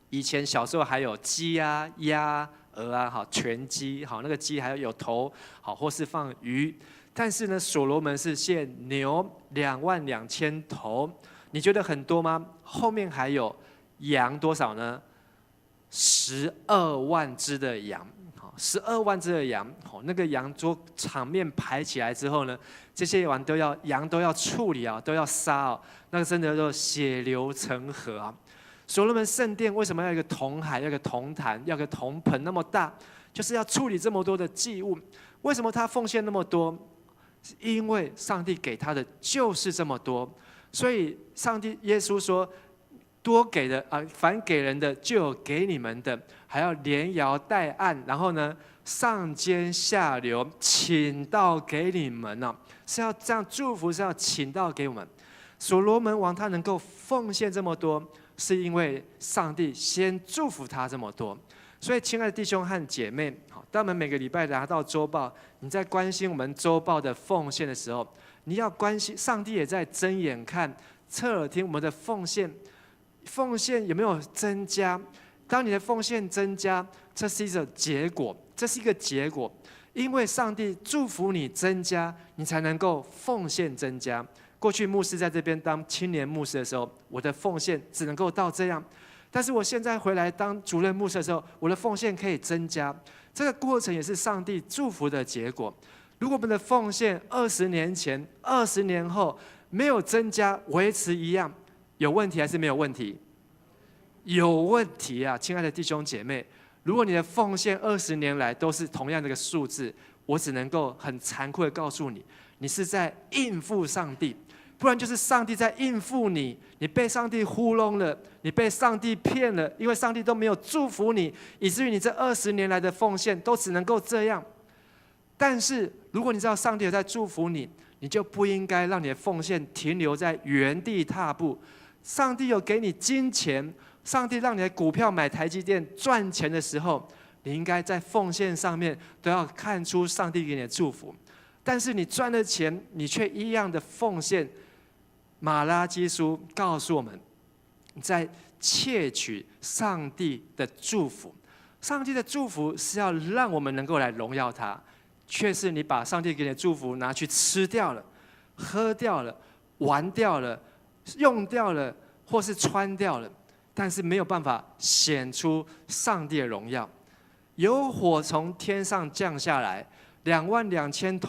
以前小时候还有鸡啊、鸭、鹅啊，好，全鸡，好，那个鸡还有头，好，或是放鱼。但是呢，所罗门是献牛22000头，你觉得很多吗？后面还有羊多少呢？12万只的羊。12万只的羊，那个羊桌场面排起来之后呢，这些羊都要处理啊，都要杀啊，那个真的就血流成河啊。所罗门圣殿为什么要一个铜海，要一个铜坛，要一个铜盆那么大？就是要处理这么多的祭物。为什么他奉献那么多？因为上帝给他的就是这么多，所以上帝耶稣说，多给的啊，凡给人的就有给你们的，还要连摇带按，然后呢，上尖下流，倾倒给你们呢，是要这样祝福，是要倾倒给我们。所罗门王他能够奉献这么多，是因为上帝先祝福他这么多。所以，亲爱的弟兄和姐妹，好，当我们每个礼拜拿到周报，你在关心我们周报的奉献的时候，你要关心上帝也在睁眼看、侧耳听我们的奉献。奉献有没有增加？当你的奉献增加，这是一个结果，这是一个结果，因为上帝祝福你增加，你才能够奉献增加。过去牧师在这边当青年牧师的时候，我的奉献只能够到这样，但是我现在回来当主任牧师的时候，我的奉献可以增加。这个过程也是上帝祝福的结果。如果我们的奉献20年前、20年后没有增加，维持一样，有问题还是没有问题？有问题啊，亲爱的弟兄姐妹！如果你的奉献20年来都是同样的一个数字，我只能够很残酷的告诉你，你是在应付上帝，不然就是上帝在应付你。你被上帝糊弄了，你被上帝骗了，因为上帝都没有祝福你，以至于你这20年来的奉献都只能够这样。但是如果你知道上帝有在祝福你，你就不应该让你的奉献停留在原地踏步。上帝有给你金钱，上帝让你的股票买台积电赚钱的时候，你应该在奉献上面都要看出上帝给你的祝福。但是你赚了钱，你却一样的奉献，马拉基书告诉我们，你在窃取上帝的祝福。上帝的祝福是要让我们能够来荣耀他，却是你把上帝给你的祝福拿去吃掉了、喝掉了、玩掉了、用掉了，或是穿掉了，但是没有办法显出上帝的荣耀。有火从天上降下来，22000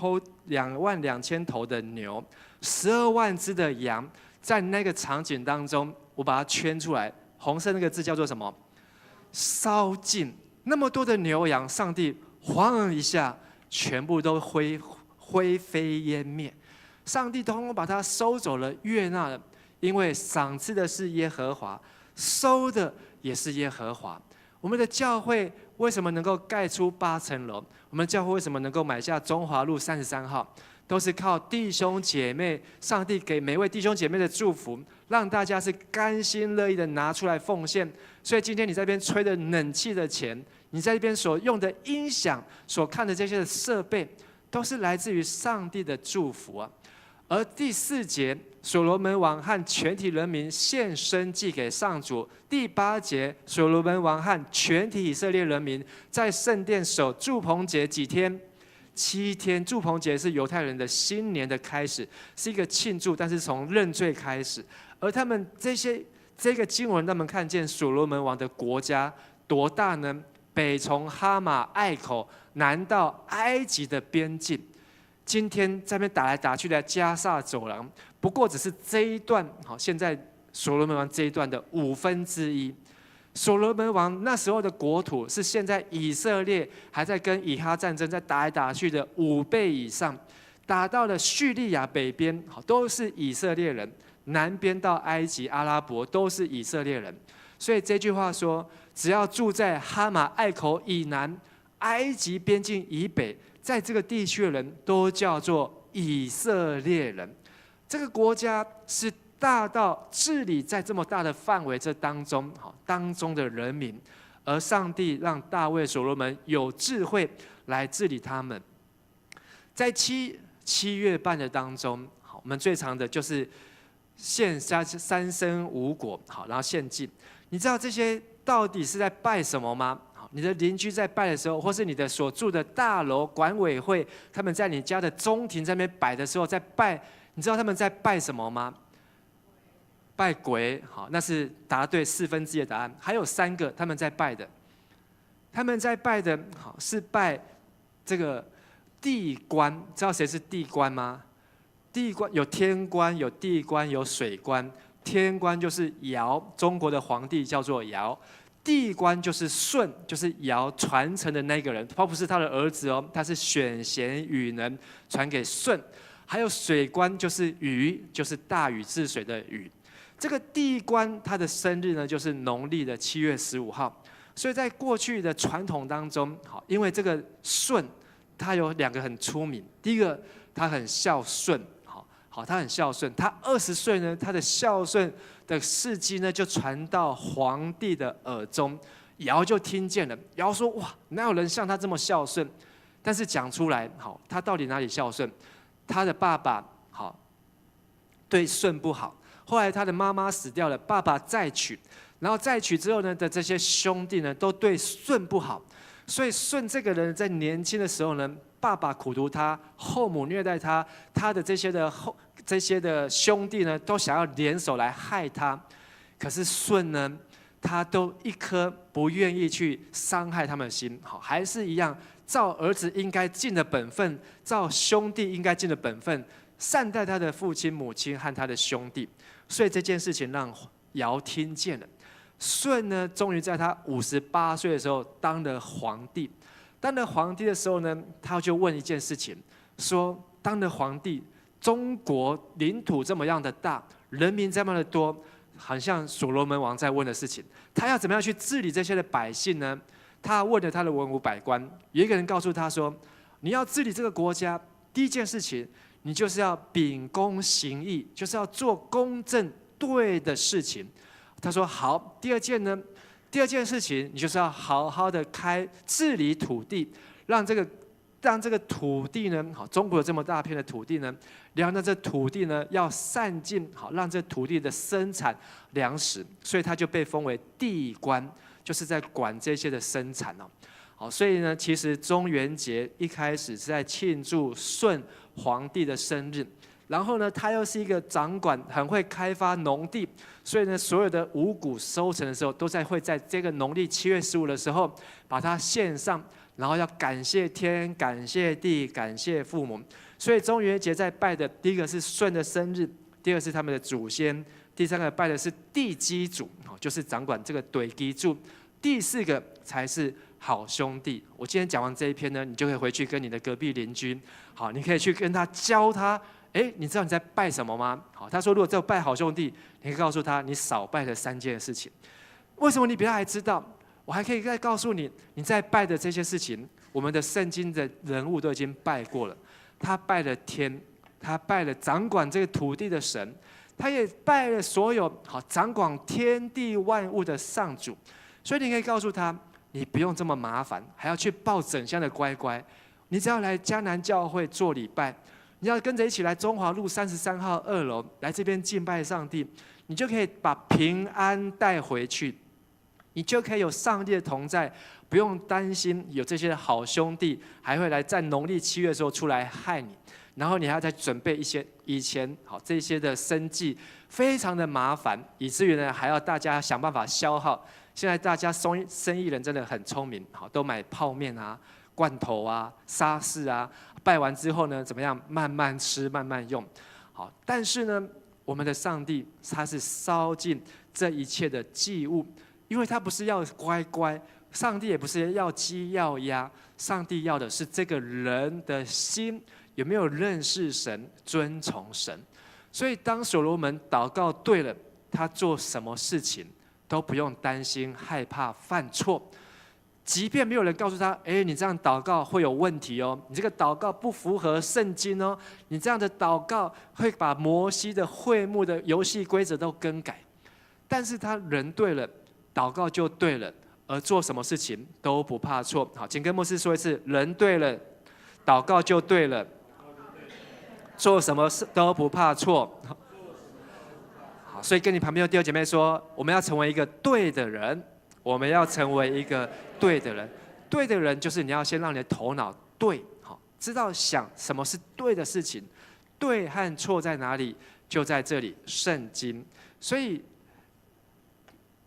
头的牛，12万只的羊，在那个场景当中，我把它圈出来，红色那个字叫做什么？烧尽。那么多的牛羊，上帝晃一下，全部都灰飞烟灭。上帝通通把它收走了、悦纳了，因为赏赐的是耶和华，收的也是耶和华。我们的教会为什么能够盖出8层楼？我们的教会为什么能够买下中华路33号？都是靠弟兄姐妹，上帝给每位弟兄姐妹的祝福，让大家是甘心乐意的拿出来奉献。所以今天你在这边吹的冷气的钱，你在这边所用的音响，所看的这些的设备，都是来自于上帝的祝福啊。而第4节，所罗门王和全体人民献生祭给上主。第8节，所罗门王和全体以色列人民在圣殿守住棚节几天？7天。住棚节是犹太人的新年的开始，是一个庆祝，但是从认罪开始。而他们这个经文，他们看见所罗门王的国家多大呢？北从哈马隘口，南到埃及的边境。今天在那边打来打去的加萨走廊，不过只是这一段，现在所罗门王这一段的1/5。所罗门王那时候的国土是现在以色列还在跟以哈战争在打来打去的5倍以上，打到了叙利亚北边，都是以色列人；南边到埃及、阿拉伯都是以色列人。所以这句话说，只要住在哈马隘口以南、埃及边境以北，在这个地区的人都叫做以色列人。这个国家是大到治理在这么大的范围这当中的人民，而上帝让大卫所罗门有智慧来治理他们。在七月半的当中，我们最常的就是献3牲5果，然后献祭。你知道这些到底是在拜什么吗？你的邻居在拜的时候，或是你的所住的大楼管委会，他们在你家的中庭在那边摆的时候，在拜，你知道他们在拜什么吗？拜鬼，好，那是答对1/4的答案。还有3个他们在拜的，好是拜这个地官。知道谁是地官吗？地官有天官、有地官、有水官。天官就是尧，中国的皇帝叫做尧。地官就是舜，就是尧传承的那个人，他不是他的儿子哦，他是选贤与能传给舜。还有水官就是禹，就是大禹治水的禹。这个地官他的生日呢，就是农历的7月15号。所以在过去的传统当中，因为这个舜他有2个很出名。第一个，他很孝顺，他很孝顺。他20岁呢，他的孝顺的事迹呢，就传到皇帝的耳中，尧就听见了。尧说：“哇，哪有人像他这么孝顺？”但是讲出来，他到底哪里孝顺？他的爸爸对舜不好。后来他的妈妈死掉了，爸爸再娶，然后再娶之后呢的这些兄弟呢都对舜不好，所以舜这个人在年轻的时候呢，爸爸苦毒他，后母虐待他，他的这些的兄弟呢都想要联手来害他，可是舜呢，他都一颗不愿意去伤害他们的心，还是一样照儿子应该尽的本分，照兄弟应该尽的本分，善待他的父亲母亲和他的兄弟。所以这件事情让尧听见了。舜呢，终于在他58岁的时候当了皇帝。当了皇帝的时候呢，他就问一件事情，说：当了皇帝，中国领土这么样的大，人民这么的多，好像所罗门王在问的事情，他要怎么样去治理这些的百姓呢？他问了他的文武百官，有一个人告诉他说：你要治理这个国家，第一件事情，你就是要秉公行义，就是要做公正对的事情。他说好。第二件事情，你就是要好好的治理土地，让这个土地呢，中国有这么大片的土地呢，让这土地呢要善尽，让这土地的生产粮食，所以他就被封为地官，就是在管这些的生产哦。好，所以呢，其实中元节一开始是在庆祝舜皇帝的生日，然后呢，他又是一个掌管很会开发农地，所以呢，所有的五谷收成的时候，都会在这个农历7月15的时候把它献上，然后要感谢天、感谢地、感谢父母。所以中元节在拜的第一个是舜的生日，第二是他们的祖先，第三个拜的是地基主，就是掌管这个地基主，第四个才是好兄弟。我今天讲完这一篇呢，你就可以回去跟你的隔壁邻居，好，你可以去跟他教他。你知道你在拜什么吗？好，他说如果只有拜好兄弟，你可以告诉他你少拜了3件事情。为什么你比他还知道？我还可以再告诉你，你在拜的这些事情，我们的圣经的人物都已经拜过了。他拜了天，他拜了掌管这个土地的神，他也拜了所有掌管天地万物的上主。所以你可以告诉他，你不用这么麻烦，还要去抱整箱的乖乖。你只要来迦南教会做礼拜，你要跟着一起来中华路33号2楼来这边敬拜上帝，你就可以把平安带回去，你就可以有上帝的同在，不用担心有这些好兄弟还会来在农历7月的时候出来害你，然后你还要再准备一些以前这些的生计，非常的麻烦，以至于呢还要大家想办法消耗。现在大家生意人真的很聪明，都买泡面啊、罐头啊、沙士啊，拜完之后呢，怎么样？慢慢吃，慢慢用。好，但是呢，我们的上帝他是烧尽这一切的祭物，因为他不是要乖乖，上帝也不是要鸡要鸭，上帝要的是这个人的心有没有认识神、尊崇神。所以当所罗门祷告对了，他做什么事情都不用担心、害怕犯错。即便没有人告诉他，你这样祷告会有问题哦，你这个祷告不符合圣经哦，你这样的祷告会把摩西的会幕的游戏规则都更改。但是他人对了，祷告就对了，而做什么事情都不怕错。好，请跟牧师说一次：人对了，祷告就对了，做什么事都不怕错。好，所以跟你旁边的弟兄姐妹说，我们要成为一个对的人。我们要成为一个对的人，对的人就是你要先让你的头脑对，知道想什么是对的事情，对和错在哪里，就在这里，圣经。所以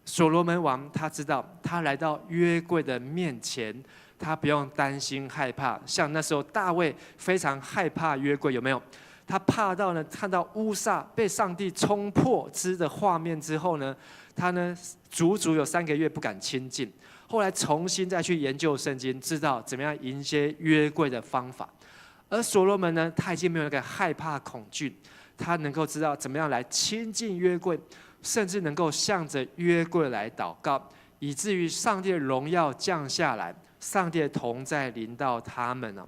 所罗门王他知道，他来到约柜的面前，他不用担心害怕，像那时候大卫非常害怕约柜，有没有？他怕到呢，看到乌撒被上帝冲破肢的画面之后呢，他呢足足有3个月不敢亲近。后来重新再去研究圣经，知道怎么样迎接约柜的方法。而所罗门呢，他已经没有那个害怕恐惧，他能够知道怎么样来亲近约柜，甚至能够向着约柜来祷告，以至于上帝的荣耀降下来，上帝的同在临到他们了。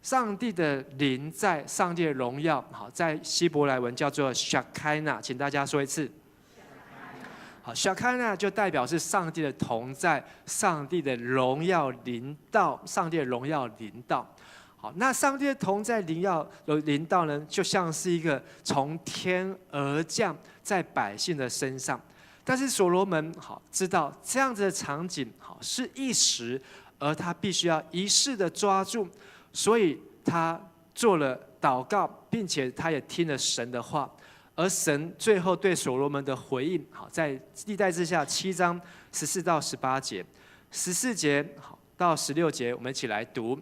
上帝的灵在，上帝的荣耀，好，在希伯来文叫做 Shekinah， 请大家说一次。好 ，Shekinah 就代表是上帝的同在，上帝的荣耀临到，上帝的荣耀临到。好，那上帝的同在临到呢，就像是一个从天而降在百姓的身上。但是所罗门好知道这样子的场景好是一时，而他必须要一世的抓住。所以他做了祷告，并且他也听了神的话，而神最后对所罗门的回应，好，在历代志下7章14到18节，14节到16节，我们一起来读：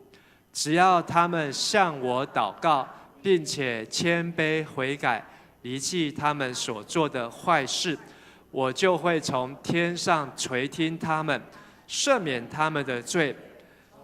只要他们向我祷告，并且谦卑悔改，离弃他们所做的坏事，我就会从天上垂听他们，赦免他们的罪，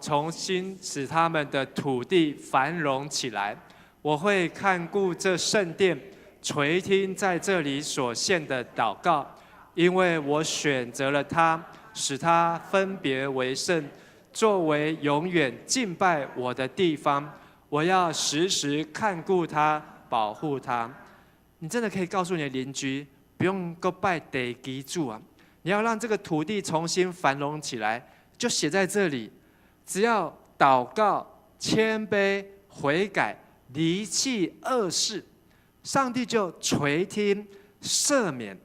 重新使他们的土地繁荣起来。我会看顾这圣殿，垂听在这里所献的祷告，因为我选择了它，使它分别为圣，作为永远敬拜我的地方。我要时时看顾它，保护它。你真的可以告诉你的邻居，不用go拜地基主啊，你要让这个土地重新繁荣起来，就写在这里。只要祷告、谦卑、悔改、离弃恶事，上帝就垂听、赦免，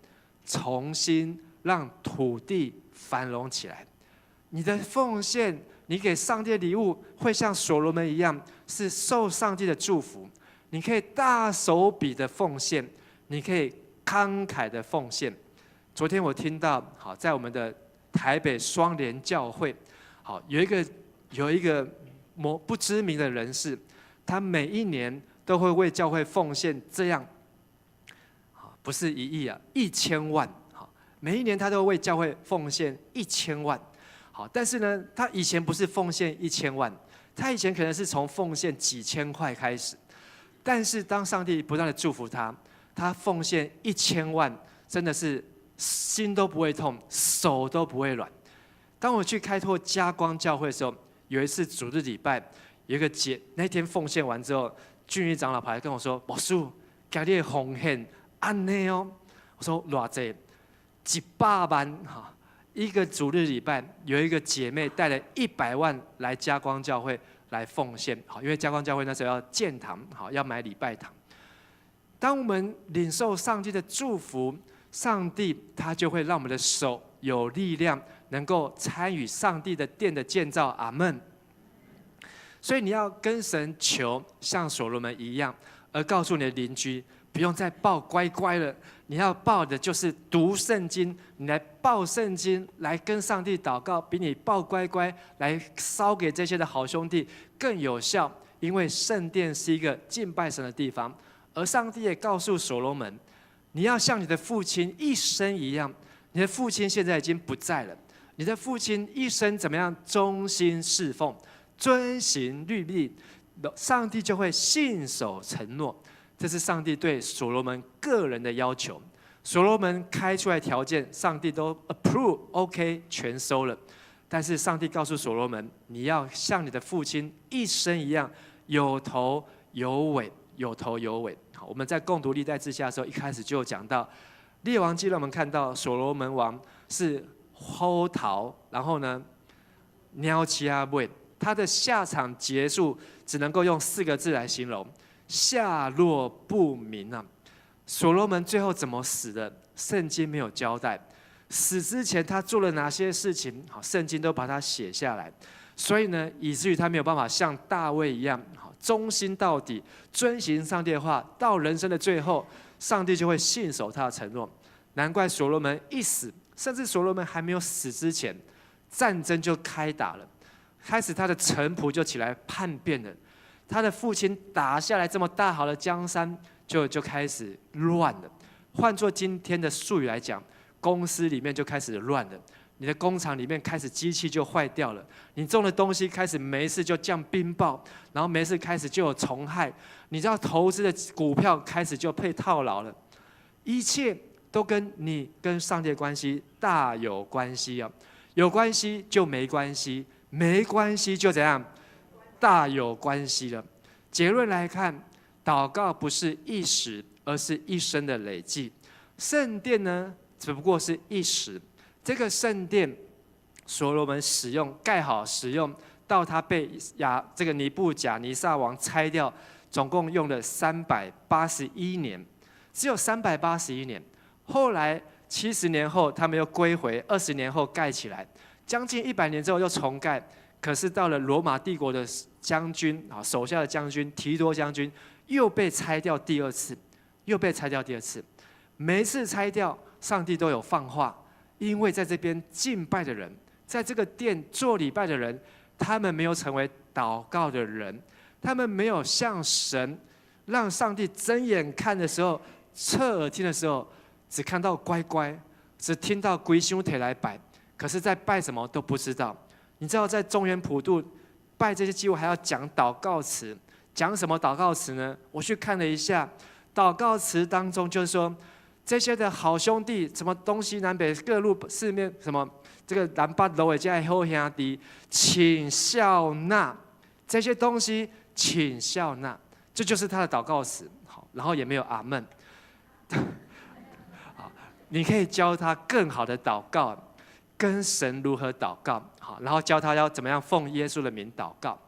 重新让土地繁荣起来。你的奉献，你给上帝的礼物，会像所罗门一样，是受上帝的祝福。你可以大手笔的奉献，你可以慷慨的奉献。昨天我听到，好，在我们的台北双联教会，好，有一个不知名的人士，他每一年都会为教会奉献这样，不是1亿啊，1000万。每一年他都为教会奉献1000万。好，但是呢，他以前不是奉献1000万，他以前可能是从奉献几千块开始。但是当上帝不断的祝福他，他奉献1000万，真的是心都不会痛，手都不会软。当我去开拓嘉光教会的时候，有一次主日礼拜，有一个那天奉献完之后，俊宇长老跑来跟我说：“牧师，今日的奉献安内哦。”我说：“偌济？100万哈！一个主日礼拜，有一个姐妹带了100万来嘉光教会来奉献，好，因为嘉光教会那时候要建堂，好，要买礼拜堂。当我们领受上帝的祝福，上帝他就会让我们的手有力量，能够参与上帝的殿的建造。阿们。所以你要跟神求，像所罗门一样，而告诉你的邻居，不用再抱乖乖了，你要抱的就是读圣经，你来抱圣经，来跟上帝祷告，比你抱乖乖来烧给这些的好兄弟更有效。因为圣殿是一个敬拜神的地方，而上帝也告诉所罗门，你要像你的父亲一生一样。你的父亲现在已经不在了，你的父亲一生怎么样忠心侍奉，遵行律例，上帝就会信守承诺。这是上帝对所罗门个人的要求。所罗门开出来条件，上帝都 approve OK 全收了。但是上帝告诉所罗门，你要像你的父亲一生一样，有头有尾，有头有尾。好，我们在共读历代志下的时候，一开始就讲到列王记，让我们看到所罗门王是吼逃，然后呢，鸟起阿尾，他的下场结束只能够用4个字来形容：下落不明啊。所罗门最后怎么死的？圣经没有交代。死之前他做了哪些事情？好，圣经都把它写下来。所以呢，以至于他没有办法像大卫一样，忠心到底，遵行上帝的话，到人生的最后，上帝就会信守他的承诺。难怪所罗门一死，甚至所罗门还没有死之前，战争就开打了，开始他的臣仆就起来叛变了。他的父亲打下来这么大好的江山，就开始乱了。换作今天的术语来讲，公司里面就开始乱了。你的工厂里面开始机器就坏掉了，你种的东西开始没事就降冰雹，然后没事开始就有虫害，你知道投资的股票开始就被套牢了，一切都跟你跟上帝的关系大有关系啊！有关系就没关系，没关系就怎样？大有关系了。结论来看，祷告不是一时，而是一生的累积。圣殿呢，只不过是一时。这个圣殿，所罗门使用盖好使用，到他被这个尼布甲尼撒王拆掉，总共用了381年，只有381年。后来70年后，他们又归回，20年后盖起来，将近100年之后又重盖。可是到了罗马帝国的将军手下的将军提多将军，又被拆掉第2次，又被拆掉第2次。每一次拆掉，上帝都有放话。因为在这边敬拜的人，在这个殿做礼拜的人，他们没有成为祷告的人，他们没有向神让上帝睁眼看的时候，侧耳听的时候，只看到乖乖，只听到龟兄腿来拜，可是在拜什么都不知道。你知道在中原普渡拜这些祭物还要讲祷告词，讲什么祷告词呢？我去看了一下，祷告词当中就是说，这些的好兄弟，什么东西南北各路四面，什么这个南北楼的这些好兄弟，请笑纳这些东西，请笑纳，这就是他的祷告词。好，然后也没有阿们。好，你可以教他更好的祷告，跟神如何祷告。好，然后教他要怎么样奉耶稣的名祷告。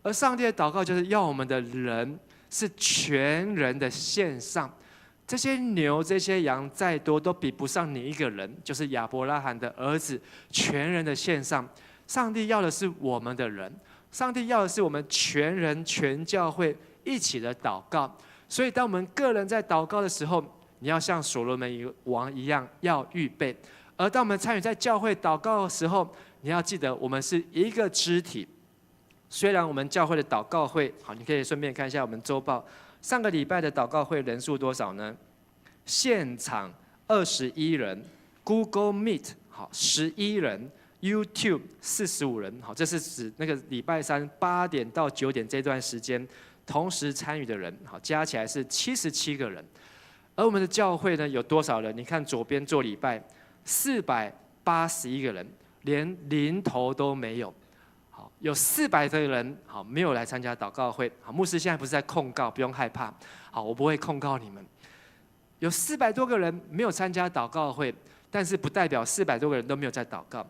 而上帝的祷告就是要我们的人是全人的献上。这些牛、这些羊再多，都比不上你一个人，就是亚伯拉罕的儿子，全人的献上。上帝要的是我们的人，上帝要的是我们全人、全教会一起的祷告。所以，当我们个人在祷告的时候，你要像所罗门王一样要预备；而当我们参与在教会祷告的时候，你要记得，我们是一个肢体。虽然我们教会的祷告会，好，你可以顺便看一下我们周报。上个礼拜的祷告会人数多少呢？现场21人 ，Google Meet 好11人 ，YouTube 45人，好，这是指那个礼拜3 8点到9点这段时间同时参与的人，好，加起来是77个人。而我们的教会呢有多少人？你看左边做礼拜481个人，连零头都没有。好，有400个人好没有来参加祷告会。好，牧师现在不是在控告，不用害怕。好，我不会控告你们。有400多个人没有参加祷告会，但是不代表400多个人都没有在祷告。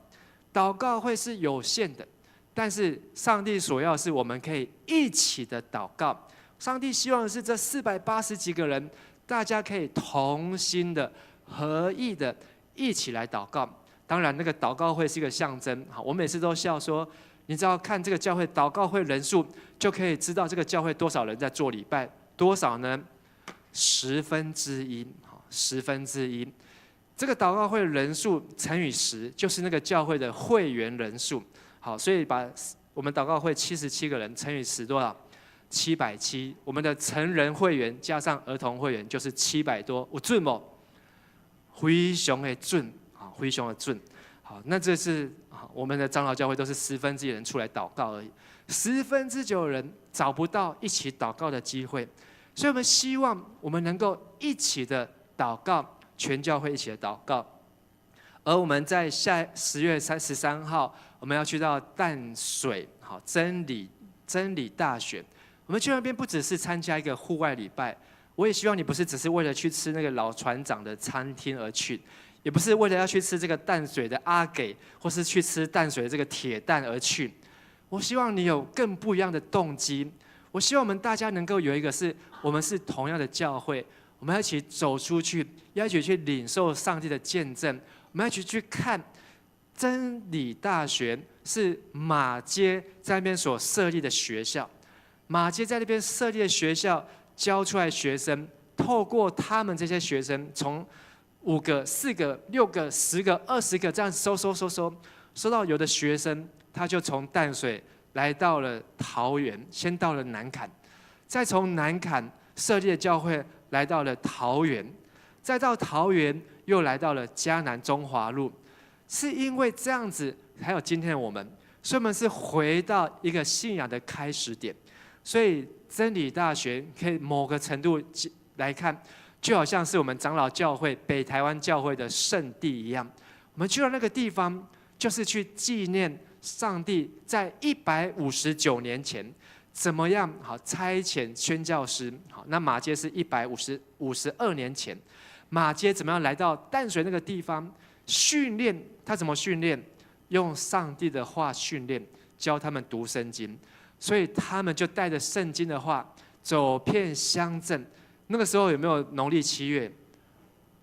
祷告会是有限的，但是上帝所要的是我们可以一起的祷告。上帝希望的是这480几个人，大家可以同心的、合意的一起来祷告。当然，那个祷告会是一个象征。好，我每次都笑说，你知道看这个教会祷告会人数，就可以知道这个教会多少人在做礼拜，多少呢？1/10，好，1/10。这个祷告会人数乘以10，就是那个教会的会员人数。好，所以把我们祷告会77个人乘以10多少？770。我们的成人会员加上儿童会员就是700多，有准不？非常的准，好，非常的准。好，那这是我们的长老教会都是1/10人出来祷告而已，9/10人找不到一起祷告的机会，所以我们希望我们能够一起的祷告，全教会一起的祷告。而我们在10月13号，我们要去到淡水，好，真理大学。我们去那边不只是参加一个户外礼拜，我也希望你不是只是为了去吃那个老船长的餐厅而去，也不是为了要去吃这个淡水的阿给，或是去吃淡水的这个铁蛋而去。我希望你有更不一样的动机。我希望我们大家能够有一个是，我们是同样的教会，我们要一起走出去，要一起去领受上帝的见证。我们要一起去看真理大学是马街在那边所设立的学校，马街在那边设立的学校教出来学生，透过他们这些学生，从5个、4个、6个、10个、20个这样收到有的学生，他就从淡水来到了桃园，先到了南崁，再从南崁设立的教会来到了桃园，再到桃园又来到了嘉南中华路。是因为这样子，还有今天的我们，所以我们是回到一个信仰的开始点。所以真理大学可以某个程度来看，就好像是我们长老教会北台湾教会的圣地一样。我们去到那个地方，就是去纪念上帝在159年前怎么样好差遣宣教师。好，那马街是152年前，马街怎么样来到淡水那个地方训练？他怎么训练？用上帝的话训练，教他们读圣经。所以他们就带着圣经的话走遍乡镇。那个时候有没有农历7月？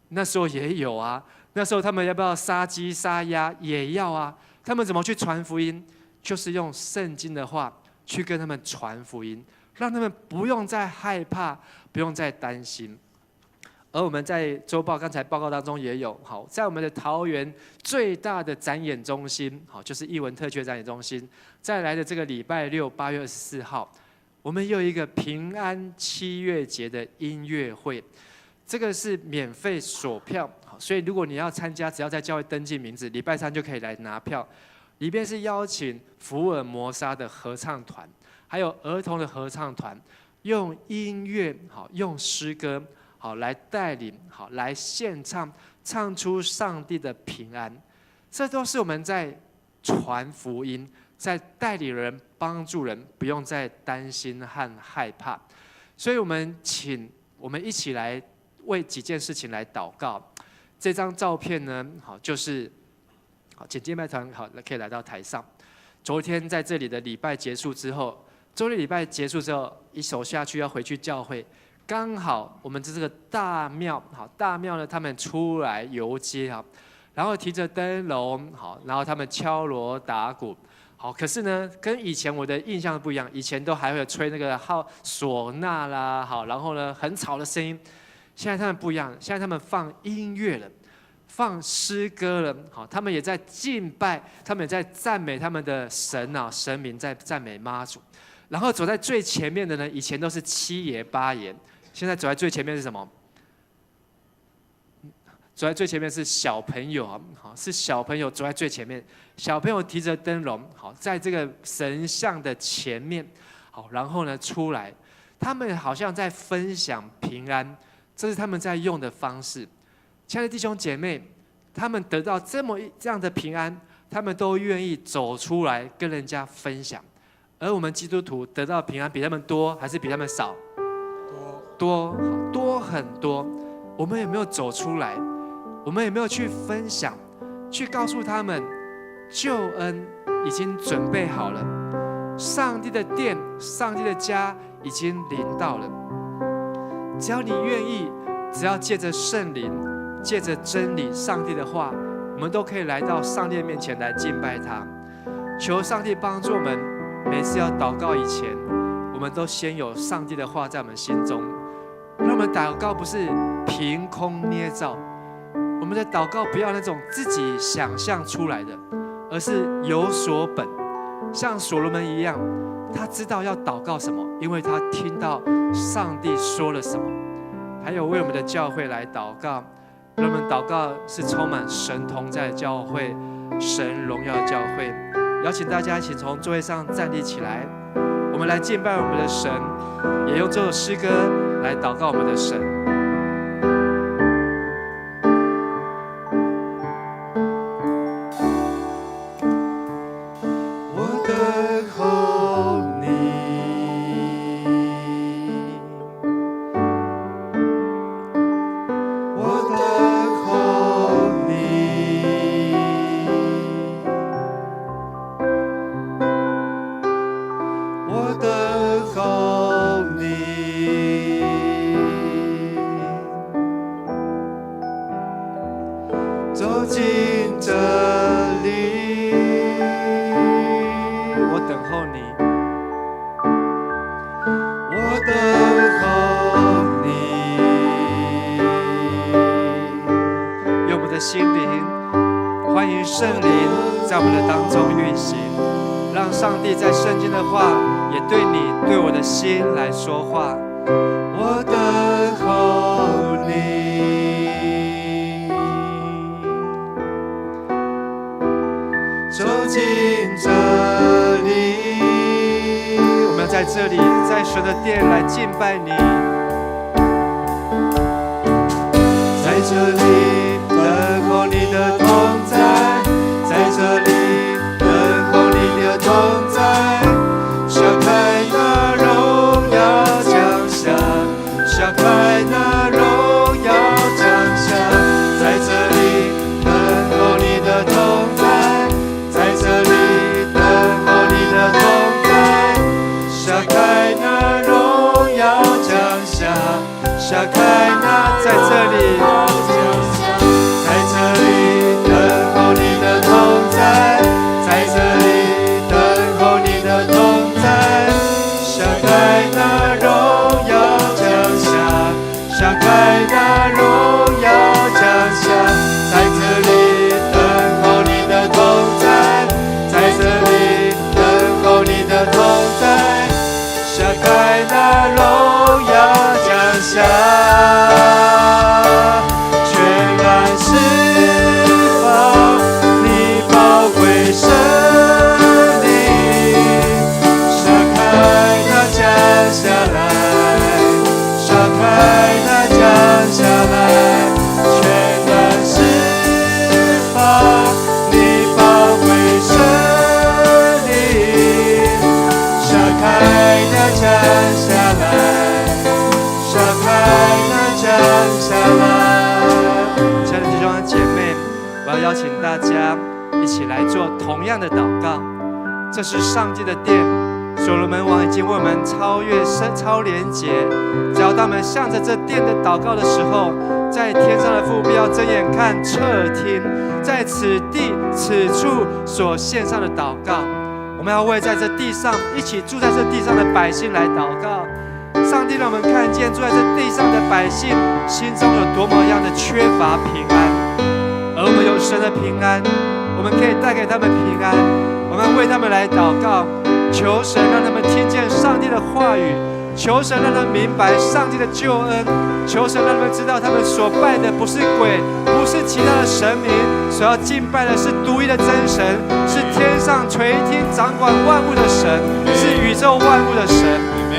那时候也有啊。那时候他们要不要杀鸡杀鸭？也要啊。他们怎么去传福音？就是用圣经的话去跟他们传福音，让他们不用再害怕，不用再担心。而我们在周报刚才报告当中也有，好，在我们的桃园最大的展演中心，好，就是艺文特区展演中心，再来的这个礼拜6 8月24号，我们又有一个平安7月节的音乐会，这个是免费索票，好，所以如果你要参加，只要在教会登记名字，礼拜3就可以来拿票。里边是邀请福尔摩沙的合唱团，还有儿童的合唱团，用音乐，好，用诗歌。好，来带领，好，来献唱，唱出上帝的平安。这都是我们在传福音，在带领人、帮助人，不用再担心和害怕。所以我们一起来为几件事情来祷告。这张照片呢，好，就是好，简介麦团好，可以来到台上。昨天在这里的礼拜结束之后，周六礼拜结束之后，一手下去要回去教会。刚好我们这个大庙，好，大庙呢，他们出来游街啊，然后提着灯笼，好，然后他们敲锣打鼓，好，可是呢，跟以前我的印象不一样，以前都还会吹那个唢呐啦，好，然后呢，很吵的声音，现在他们不一样，现在他们放音乐了，放诗歌了，好，他们也在敬拜，他们也在赞美他们的神啊，神明在赞美妈祖，然后走在最前面的呢，以前都是7爷8爷。现在走在最前面是什么？走在最前面是小朋友啊，好，是小朋友走在最前面，小朋友提着灯笼，好，在这个神像的前面，好，然后呢出来，他们好像在分享平安，这是他们在用的方式。亲爱的弟兄姐妹，他们得到这样的平安，他们都愿意走出来跟人家分享。而我们基督徒得到平安比他们多还是比他们少？多很多。我们有没有走出来？我们有没有去分享，去告诉他们救恩已经准备好了，上帝的殿、上帝的家已经临到了。只要你愿意，只要借着圣灵，借着真理、上帝的话，我们都可以来到上帝的面前来敬拜他。求上帝帮助我们，每次要祷告以前，我们都先有上帝的话在我们心中，让我们祷告不是凭空捏造，我们的祷告不要那种自己想象出来的，而是有所本。像所罗门一样，他知道要祷告什么，因为他听到上帝说了什么。还有为我们的教会来祷告，让我们祷告是充满神同在的教会，神荣耀的教会。邀请大家一起从座位上站立起来，我们来敬拜我们的神，也用这首诗歌来祷告我们的神。我等候你，我等候你，我等候你，走进这里。我等候你，我等候你，用我们的心灵欢迎圣灵在我们的当中运行，让上帝在圣经的话也对你对我的心来说话。我等候你，走进这里。我们要在这里，在神的殿来敬拜你，在这里等候你的同在，在这里等候你的同在，想开那荣耀降下，想开那荣耀降下，在这里等候你的同在，在这里等候你的同在，想开那荣耀降下，想开那在这里。在这里等候你的同在，在这里等候你的同在，想开那荣耀降下，想开那荣耀降下，在这里等候你的同在，在这里等候你的同在，想开那荣耀降下。邀请大家一起来做同样的祷告。这是上帝的殿，所罗门王已经为我们超越超连结。只要当我们向着这殿的祷告的时候，在天上的父不要睁眼看侧听，在此地此处所献上的祷告，我们要为在这地上一起住在这地上的百姓来祷告。上帝让我们看见住在这地上的百姓心中有多么样的缺乏平安，而我们有神的平安，我们可以带给他们平安。我们为他们来祷告，求神让他们听见上帝的话语，求神让他们明白上帝的救恩，求神让他们知道他们所拜的不是鬼，不是其他的神明，所要敬拜的是独一的真神，是天上垂听掌管万物的神，是宇宙万物的神。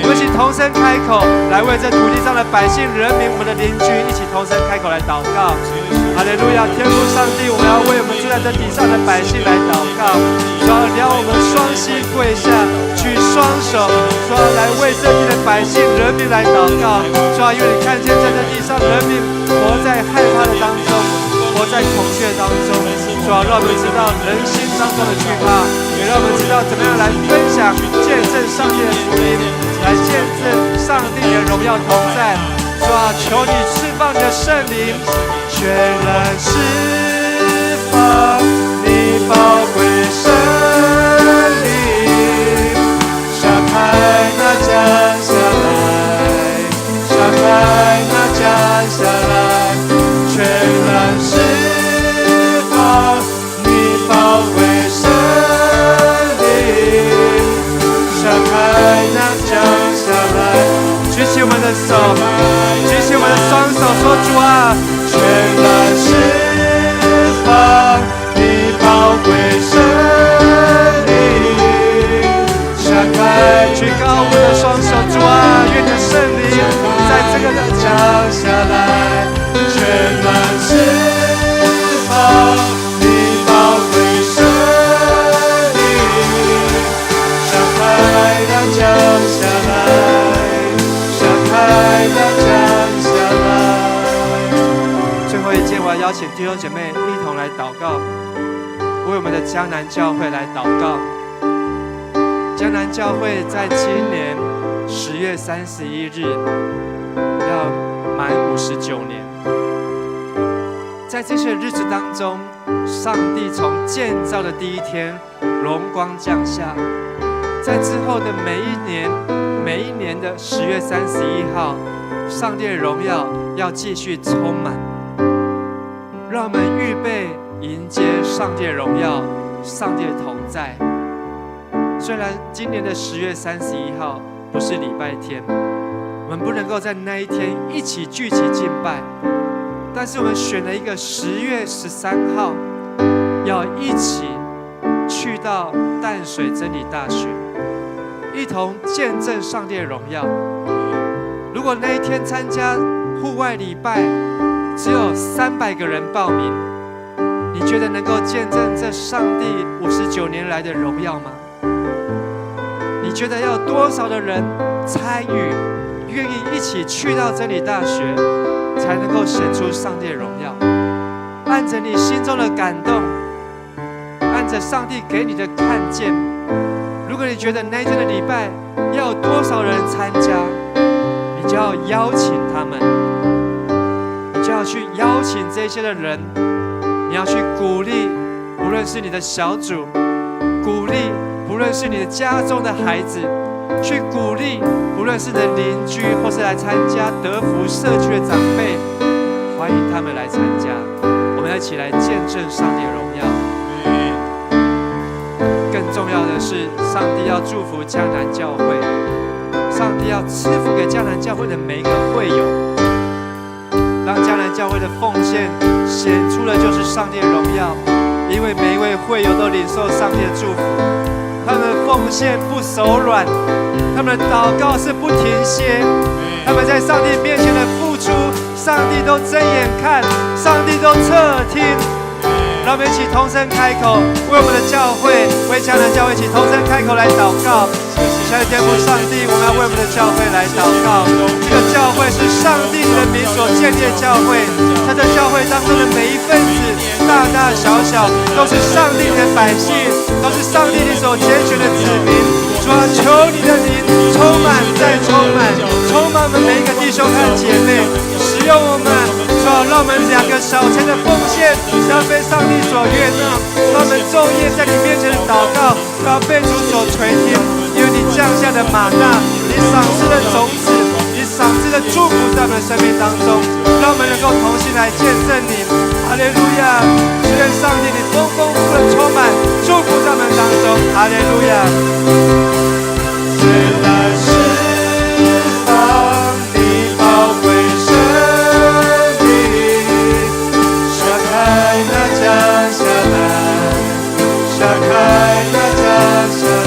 我们一起同声开口，来为这土地上的百姓、人民、我们的邻居，一起同声开口来祷告。哈利路亚！天父上帝，我们要为我们住在这地上的百姓来祷告。主要让我们双膝跪下，举双手，主要来为这地的百姓、人民来祷告。主要因为你看见在这地上人民活在害怕的当中，活在恐惧当中。主要让我们知道人心当中的惧怕，也让我们知道怎么样来分享、见证上帝的福音，来见证上帝的荣耀同在。主啊，求你释放你的圣灵，全然释放你宝贵圣灵，撒开那降下来，撒开那降下来，全然释放你宝贵圣灵，撒开那降下来。举起我们的手，举起我们的双手，说主啊，全然释放你宝贵圣灵，撒开，举高我们的双手，主啊，愿你的圣灵在这个降下来，全然释放你宝贵圣灵，撒开那降下来。最后一件，我要邀请弟兄姐妹一同来祷告，为我们的江南教会来祷告。江南教会在今年10月31日要满59年，在这些日子当中，上帝从建造的第一天荣光降下，在之后的每一年的10月31号，上帝的荣耀要继续充满，让我们预备迎接上帝的荣耀，上帝的同在。虽然今年的10月31号不是礼拜天，我们不能够在那一天一起聚集敬拜，但是我们选了一个10月13号，要一起去到淡水真理大学，一同见证上帝的荣耀。如果那一天参加户外礼拜只有300个人报名，你觉得能够见证这上帝59年来的荣耀吗？你觉得要有多少的人参与，愿意一起去到真理大学，才能够显出上帝的荣耀？按着你心中的感动，按着上帝给你的看见，如果你觉得那一天的礼拜要有多少人参加，你就要邀请他们，你就要去邀请这些的人，你要去鼓励，无论是你的小组，鼓励无论是你的家中的孩子，去鼓励无论是你的邻居，或是来参加德福社区的长辈，欢迎他们来参加。我们要一起来见证上帝的荣耀。更重要的是，上帝要祝福江南教会，上帝要赐福给江南教会的每一个会友，让江南教会的奉献显出的就是上帝的荣耀，因为每一位会友都领受上帝的祝福，他们的奉献不手软，他们的祷告是不停歇，他们在上帝面前的付出，上帝都睁眼看，上帝都侧听。让我们一起同声开口，为我们的教会，为江南教会一起同声开口来祷告。亲爱的天父上帝，我们要为我们的教会来祷告。这个教会是上帝人民所建立的教会，在这教会当中的每一份子，大大小小，都是上帝的百姓，都是上帝你所拣选的子民。主啊，求你的灵充满再充满，充满我们每一个弟兄和姐妹，使用我们。主啊，让我们2个小钱的奉献要被上帝所悦纳，让我们昼夜在你面前的祷告要被主所垂听，因为你降下的玛纳，你赏赐的种子，你赏赐的祝福在我们的生命当中，让我们能够同心来见证你。哈利路亚！愿上帝你丰丰富富的充满祝福在我们当中。哈利路亚！全然释放你宝贵圣灵，撒开那降下来，撒开那降下来。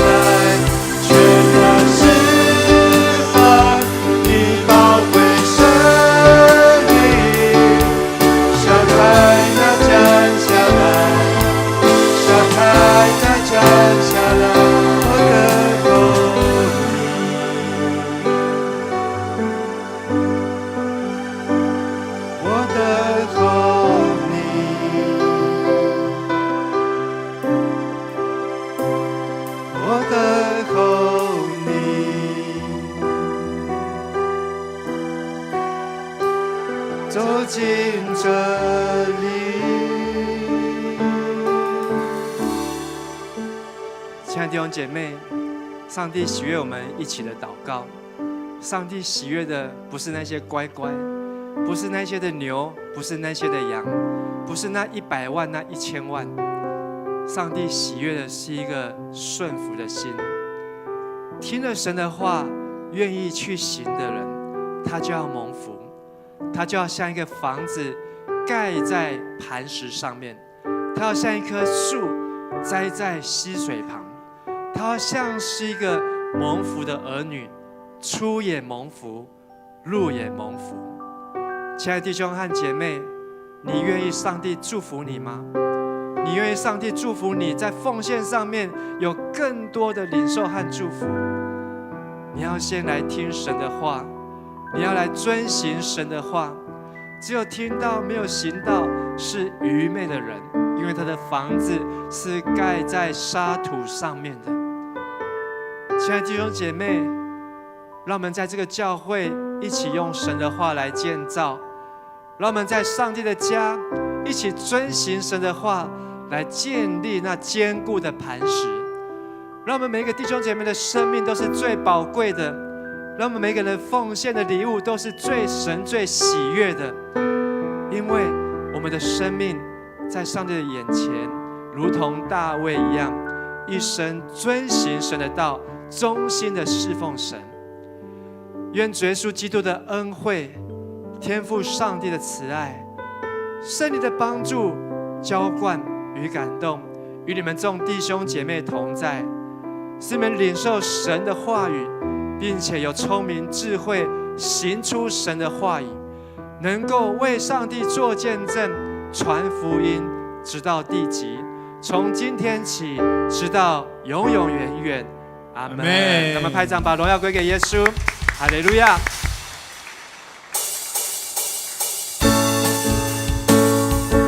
进这里。亲爱的弟兄姐妹，上帝喜悦我们一起的祷告。上帝喜悦的不是那些乖乖，不是那些的牛，不是那些的羊，不是那100万、那1000万。上帝喜悦的是一个顺服的心，听了神的话，愿意去行的人，他就要蒙福，他就要像一个房子盖在磐石上面，他要像一棵树栽在溪水旁，他要像是一个蒙福的儿女，出也蒙福，入也蒙福。亲爱的弟兄和姐妹，你愿意上帝祝福你吗？你愿意上帝祝福你在奉献上面有更多的领受和祝福？你要先来听神的话，你要来遵行神的话。只有听到没有行道是愚昧的人，因为他的房子是盖在沙土上面的。亲爱的弟兄姐妹，让我们在这个教会一起用神的话来建造，让我们在上帝的家一起遵行神的话，来建立那坚固的磐石。让我们每一个弟兄姐妹的生命都是最宝贵的，让我们每个人奉献的礼物都是神最喜悦的，因为我们的生命在上帝的眼前如同大卫一样，一生遵行神的道，忠心的侍奉神。愿主耶稣基督的恩惠、天父上帝的慈爱、圣灵的帮助、浇灌与感动，与你们众弟兄姐妹同在，使你们领受神的话语，并且有聪明智慧，行出神的话语，能够为上帝做见证，传福音，直到地极，从今天起，直到永永远远。阿门。那么拍掌，把荣耀归给耶稣。哈利路亚。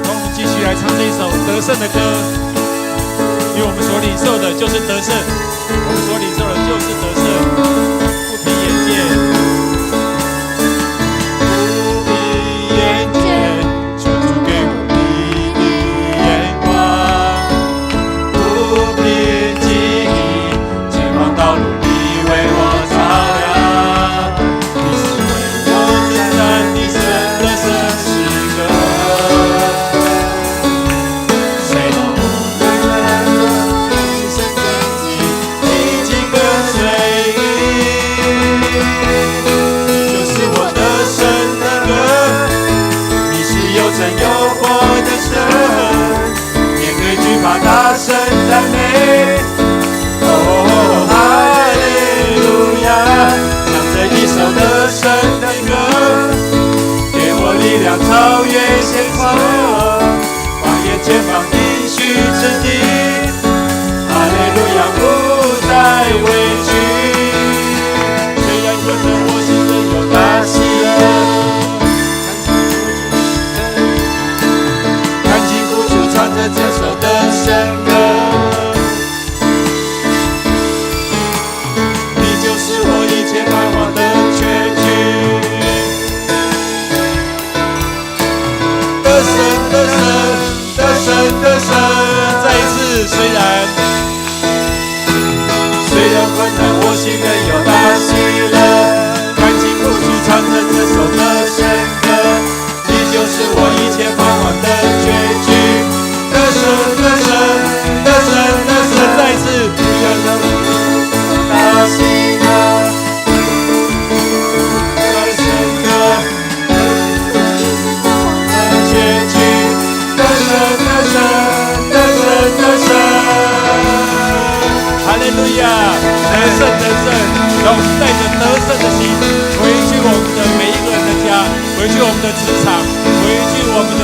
我们继续来唱这一首得胜的歌，因为我们所领受的就是得胜，我们所领受的就是得胜，不凭眼见，不凭眼见，求主给我你的眼光，不凭记忆，前方道路你为我照亮。大声赞美，哦，哈利路亚！唱着一首得胜的歌，给我力量超越险况，放眼前方应许之地，哈利路亚，不再畏惧。虽然有着我心中有大喜乐，看清苦楚，唱着这首得胜歌。你就是我一切盼望的确据。得胜，得胜，得胜，得胜。再一次，虽然困难，我心仍有大喜乐。看清苦楚，唱着这首得胜歌。你就是我一切盼望的确据。得胜，得胜，得胜，得胜，再次，大喜乐，得胜歌，结局，得胜，得胜，得胜，得胜，哈利路亚，得胜，得胜，让我们带着得胜的心，回去我们的每一个人的家，回去我们的职场，回去我们的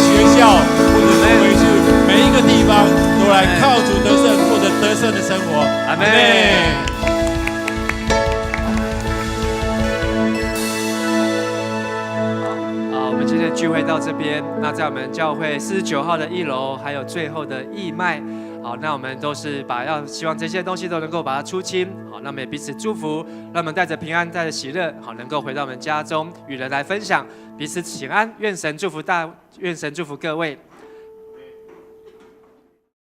学校，或者是回去每一个地方，都来靠主得胜，过着得胜的生活。阿们。好，我们今天的聚会到这边。那在我们教会49号的1楼，还有最后的义卖。好，那我们都是希望这些东西都能够把它出清。好，那我们也彼此祝福，让我们带着平安，带着喜乐，好，能够回到我们家中，与人来分享，彼此请安。愿神祝福各位。